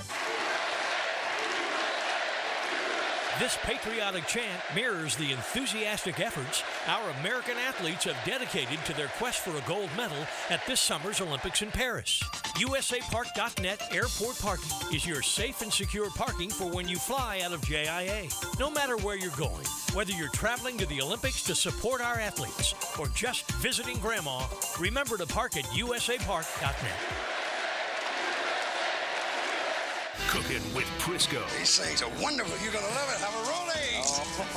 This patriotic chant mirrors the enthusiastic efforts our American athletes have dedicated to their quest for a gold medal at this summer's Olympics in Paris. USAPark.net Airport Parking is your safe and secure parking for when you fly out of JIA. No matter where you're going, whether you're traveling to the Olympics to support our athletes or just visiting Grandma, remember to park at USAPark.net. Cooking with Prisco. These things are wonderful. You're going to love it. Have a rolling.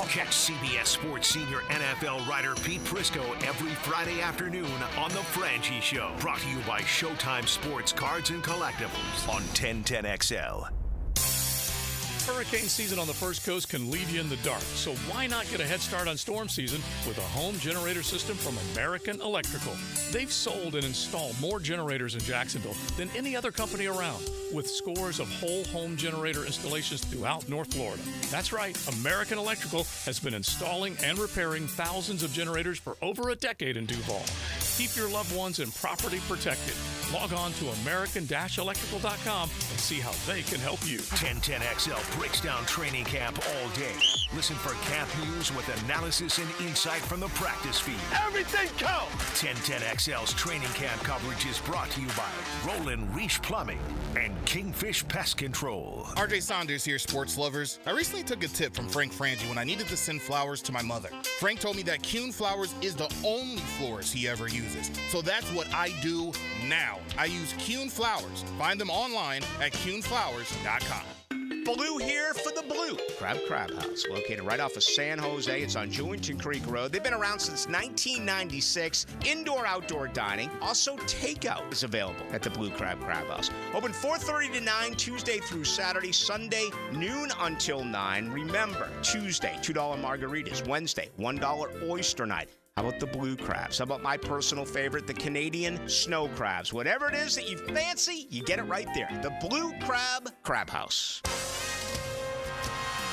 Catch CBS Sports senior NFL writer Pete Prisco every Friday afternoon on The Frangie Show. Brought to you by Showtime Sports Cards and Collectibles on 1010XL. Hurricane season on the First Coast can leave you in the dark, so why not get a head start on storm season with a home generator system from American Electrical? They've sold and installed more generators in Jacksonville than any other company around, with scores of whole home generator installations throughout North Florida. That's right, American Electrical has been installing and repairing thousands of generators for over a decade in Duval. Keep your loved ones and property protected. Log on to American-Electrical.com and see how they can help you. 1010XL breaks down training camp all day. Listen for camp news with analysis and insight from the practice feed. Everything counts! 1010XL's training camp coverage is brought to you by Roland Reach Plumbing and Kingfish Pest Control. RJ Saunders here, sports lovers. I recently took a tip from Frank Frangie when I needed to send flowers to my mother. Frank told me that Kuhn Flowers is the only florist he ever uses. So that's what I do now. I use Kuhn Flowers. Find them online at kuhnflowers.com. Blue here for the Blue Crab House, located right off of San Jose. It's on Jewington Creek Road. They've been around since 1996. Indoor-outdoor dining. Also, takeout is available at the Blue Crab House. Open 4:30 to 9, Tuesday through Saturday. Sunday, noon until 9. Remember, Tuesday, $2 margaritas. Wednesday, $1 oyster night. How about the blue crabs? How about my personal favorite, the Canadian snow crabs? Whatever it is that you fancy, you get it right there. The Blue Crab House.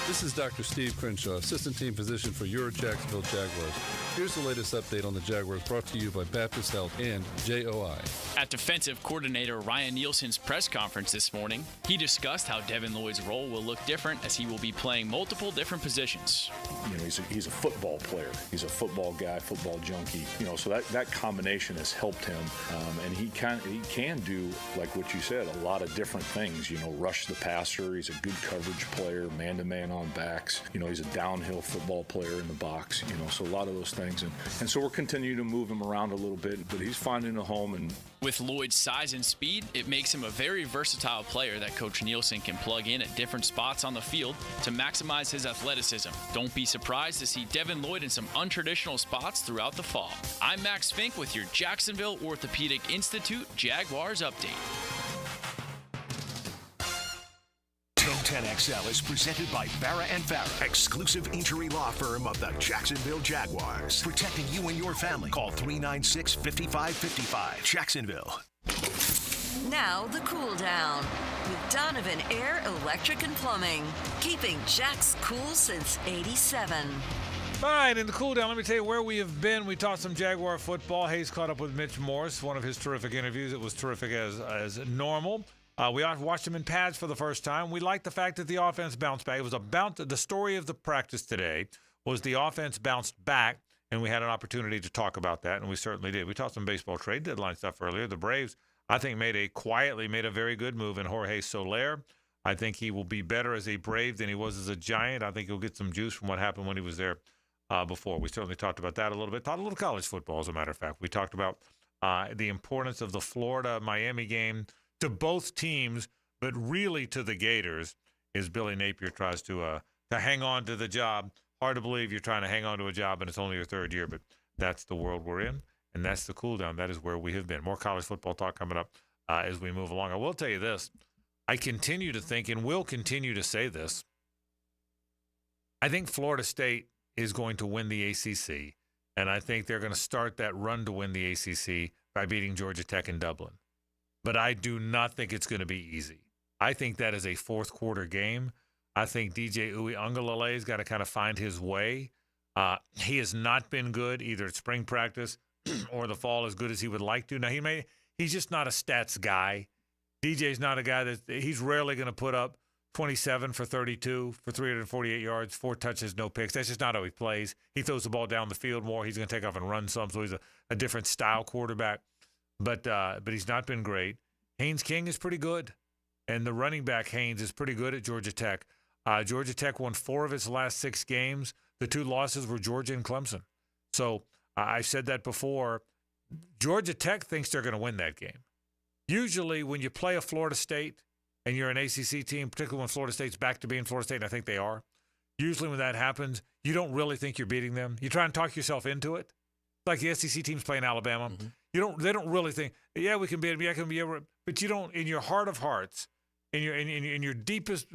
This is Dr. Steve Crenshaw, Assistant Team Physician for your Jacksonville Jaguars. Here's the latest update on the Jaguars, brought to you by Baptist Health and JOI. At defensive coordinator Ryan Nielsen's press conference this morning, he discussed how Devin Lloyd's role will look different as he will be playing multiple different positions. You know, he's a football player. He's a football guy, football junkie. You know, so that combination has helped him, and he can do, like what you said, a lot of different things. You know, rush the passer. He's a good coverage player, man-to-man on backs. You know, he's a downhill football player in the box. You know, so a lot of those things, and so we're continuing to move him around a little bit, but he's finding a home. And with Lloyd's size and speed, it makes him a very versatile player that Coach Nielsen can plug in at different spots on the field to maximize his athleticism. Don't be surprised to see Devin Lloyd in some untraditional spots throughout the fall. I'm Max Fink with your Jacksonville Orthopedic Institute Jaguars update. 1010XL is presented by Barra & Farah, exclusive injury law firm of the Jacksonville Jaguars. Protecting you and your family. Call 396-5555. Jacksonville. Now the cool down with Donovan Air, Electric and Plumbing. Keeping Jack's cool since '87. All right, in the cool down, let me tell you where we have been. We talked some Jaguar football. Hays caught up with Mitch Morse, one of his terrific interviews. It was terrific as normal. We watched him in pads for the first time. We liked the fact that the offense bounced back. It was the story of the practice today was the offense bounced back and we had an opportunity to talk about that, and we certainly did. We talked some baseball trade deadline stuff earlier. The Braves, I think, quietly made a very good move in Jorge Soler. I think he will be better as a Brave than he was as a Giant. I think he'll get some juice from what happened when he was there before. We certainly talked about that a little bit. Talked a little college football, as a matter of fact. We talked about the importance of the Florida-Miami game to both teams, but really to the Gators, as Billy Napier tries to hang on to the job. Hard to believe you're trying to hang on to a job and it's only your third year, but that's the world we're in, and that's the cool down. That is where we have been. More college football talk coming up as we move along. I will tell you this. I continue to think, and will continue to say this, I think Florida State is going to win the ACC, and I think they're going to start that run to win the ACC by beating Georgia Tech in Dublin. But I do not think it's going to be easy. I think that is a fourth quarter game. I think DJ Uiagalelei's got to kind of find his way. He has not been good either at spring practice or the fall as good as he would like to. Now, he's just not a stats guy. DJ's not a guy he's rarely going to put up 27 for 32 for 348 yards, 4 touches, no picks. That's just not how he plays. He throws the ball down the field more. He's going to take off and run some, so he's a different style quarterback. But he's not been great. Haynes King is pretty good, and the running back Haynes is pretty good at Georgia Tech. Georgia Tech won 4 of its last 6 games. The 2 losses were Georgia and Clemson. So I said that before. Georgia Tech thinks they're going to win that game. Usually when you play a Florida State and you're an ACC team, particularly when Florida State's back to being Florida State, and I think they are, usually when that happens, you don't really think you're beating them. You try and talk yourself into it. Like the SEC teams playing Alabama. Mm-hmm. They don't really think, yeah, we can beat them, yeah, can be able, but you don't, in your heart of hearts, in your deepest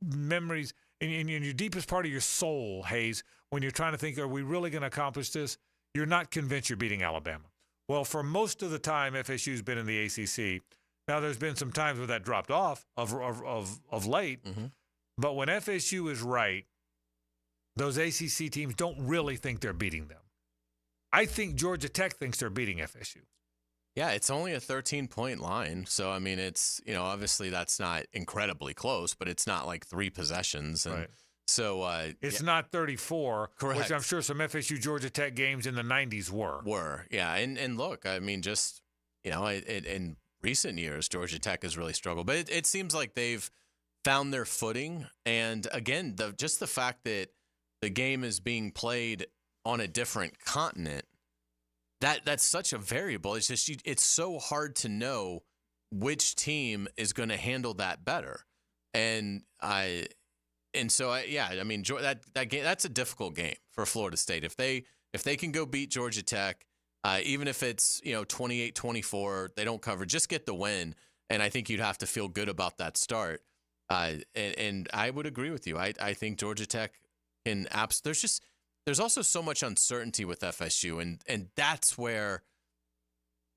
memories, in your deepest part of your soul, Hayes, when you're trying to think, are we really going to accomplish this? You're not convinced you're beating Alabama. Well, for most of the time, FSU's been in the ACC. Now, there's been some times where that dropped off of late. Mm-hmm. But when FSU is right, those ACC teams don't really think they're beating them. I think Georgia Tech thinks they're beating FSU. Yeah, it's only a 13-point line. So, I mean, it's, obviously that's not incredibly close, but it's not like 3 possessions. And right. So it's not 34, correct. Which I'm sure some FSU Georgia Tech games in the 90s were. Yeah. And look, I mean, just, in recent years, Georgia Tech has really struggled. But it seems like they've found their footing. And again, just the fact that the game is being played on a different continent, that's such a variable. It's just it's so hard to know which team is going to handle that better. And so I mean that game, that's a difficult game for Florida State. If they can go beat Georgia Tech, even if it's 28-24, they don't cover, just get the win. And I think you'd have to feel good about that start. And I would agree with you. I think Georgia Tech there's also so much uncertainty with FSU, and that's where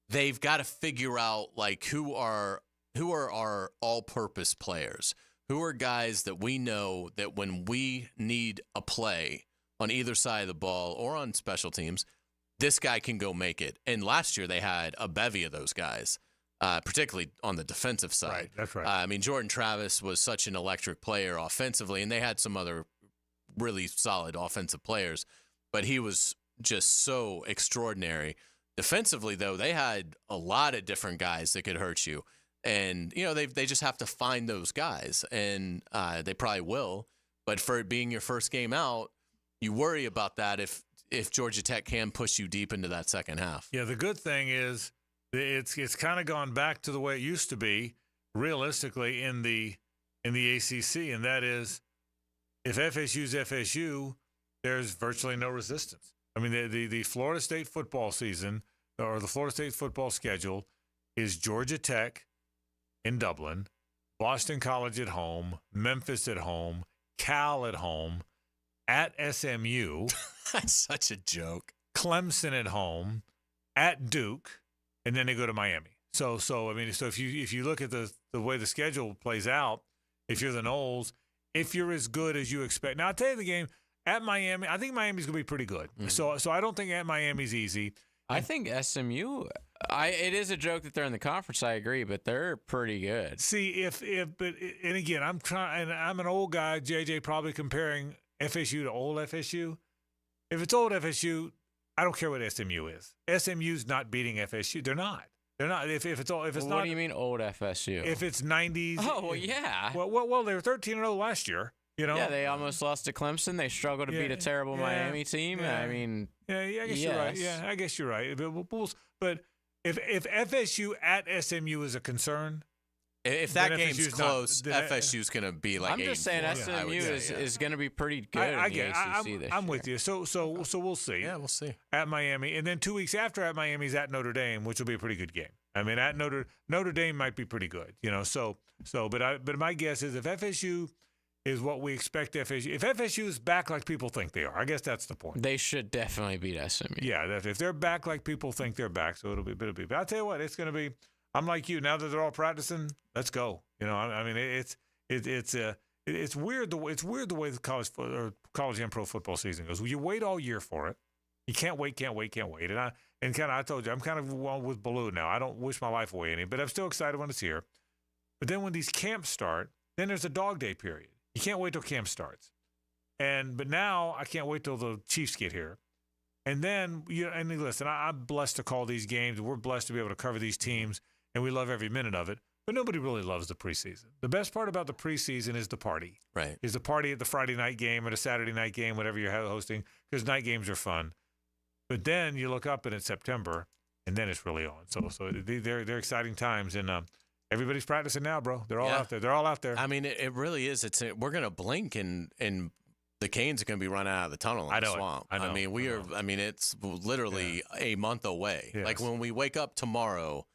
they've got to figure out like who are our all-purpose players, who are guys that we know that when we need a play on either side of the ball or on special teams, this guy can go make it. And last year they had a bevy of those guys, particularly on the defensive side. Right, that's right. I mean, Jordan Travis was such an electric player offensively, and they had some other really solid offensive players, but he was just so extraordinary. Defensively, though, they had a lot of different guys that could hurt you. And, they just have to find those guys, and they probably will. But for it being your first game out, you worry about that if Georgia Tech can push you deep into that second half. Yeah, the good thing is it's kind of gone back to the way it used to be, realistically, in the ACC, and that is if FSU's FSU, there's virtually no resistance. I mean, the Florida State football season or the Florida State football schedule is Georgia Tech in Dublin, Boston College at home, Memphis at home, Cal at home, at SMU. That's such a joke. Clemson at home, at Duke, and then they go to Miami. So if you look at the way the schedule plays out, if you're the Noles, if you're as good as you expect. Now, I'll tell you the game at Miami, I think Miami's going to be pretty good. Mm-hmm. So I don't think at Miami's easy. I think SMU, it is a joke that they're in the conference, I agree, but they're pretty good. See, and again, I'm an old guy, JJ, probably comparing FSU to old FSU. If it's old FSU, I don't care what SMU is. SMU's not beating FSU. They're not. They're not. If it's not. What do you mean old FSU? If it's 90s. Oh, well, yeah. Well, they were 13-0 last year. You know. Yeah, they almost lost to Clemson. They struggled to beat a terrible Miami team. Yeah. I mean, I guess you're right. Yeah, I guess you're right. But if FSU at SMU is a concern. If that game's close, FSU's going to be like. I'm just saying SMU is going to be pretty good in the ACC this year. I'm with you. So we'll see. Yeah, we'll see. At Miami, and then 2 weeks after at Miami's at Notre Dame, which will be a pretty good game. I mean, at Notre Dame might be pretty good. You know, but my guess is if FSU is what we expect FSU. If FSU is back like people think they are, I guess that's the point. They should definitely beat SMU. Yeah, if they're back like people think they're back, so it'll be. But I'll tell you what, it's going to be. I'm like you. Now that they're all practicing, let's go. You know, I mean, it's weird the way the college and pro football season goes. You wait all year for it. You can't wait. And I told you, I'm kind of with Baloo now. I don't wish my life away any, but I'm still excited when it's here. But then when these camps start, then there's a dog day period. You can't wait till camp starts. But now I can't wait till the Chiefs get here. And then listen, I'm blessed to call these games. We're blessed to be able to cover these teams. And we love every minute of it, but nobody really loves the preseason. The best part about the preseason is the party. Right. Is the party at the Friday night game or the Saturday night game, whatever you're hosting, because night games are fun. But then you look up and it's September, and then it's really on. So they're exciting times, and everybody's practicing now, bro. They're all out there. They're all out there. I mean, it really is. We're gonna blink and the Canes are going to be running out of the tunnel in the swamp. I know. I mean, it's literally a month away. Yes. Like when we wake up tomorrow,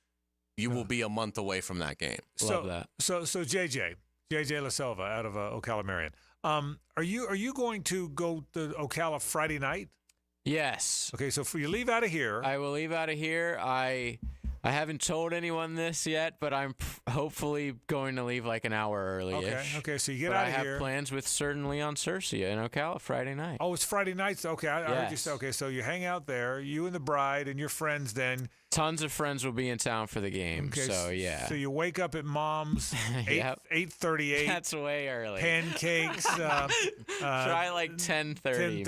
you will be a month away from that game. Love that. So JJ La Selva out of Ocala Marion. Are you going to go to Ocala Friday night? Yes. Okay, so you leave out of here. I will leave out of here. I haven't told anyone this yet, but I'm hopefully going to leave like an hour early-ish. Okay, so you get out of here. I have plans with certain Leon Cercia in Ocala Friday night. Oh, it's Friday nights? Okay, I heard you say. Okay, so you hang out there, you and the bride and your friends then. Tons of friends will be in town for the game, okay, so yeah. So you wake up at Mom's, 8:38. That's way early. Pancakes. Try like 10:30.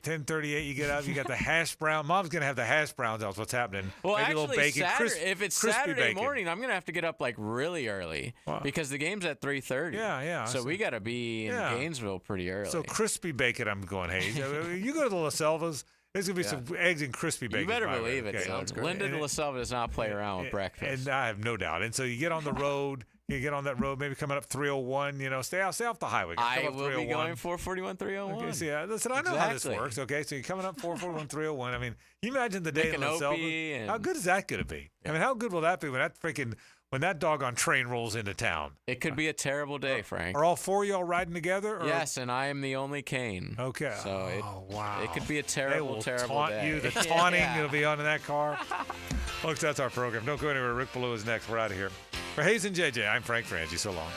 10:38. You get up. You got the hash brown. Mom's gonna have the hash browns. That's what's happening. Well, maybe actually, a little bacon. if it's Saturday bacon. morning, I'm gonna have to get up like really early because the game's at 3:30. Yeah. So we gotta be in Gainesville pretty early. So crispy bacon. I'm going, Hays. You go to the La Selvas. There's going to be some eggs and crispy bacon. You better believe it. Linda de La Selva does not play around with breakfast. And I have no doubt. And so you get on the road. You get on that road, maybe coming up 301. Stay off the highway. I will be going 441, 301. Okay, so listen, I know how this works. Okay, so you're coming up 441, 301. I mean, you imagine the day in La Selva. How good is that going to be? I mean, how good will that be when that doggone train rolls into town? It could be a terrible day, Frank. Are all four of y'all riding together? Or? Yes, and I am the only cane. Okay. So it could be a terrible day. The taunting will be on in that car. Folks, that's our program. Don't go anywhere. Rick Ballou is next. We're out of here. For Hays and JJ, I'm Frank Frangie. So long.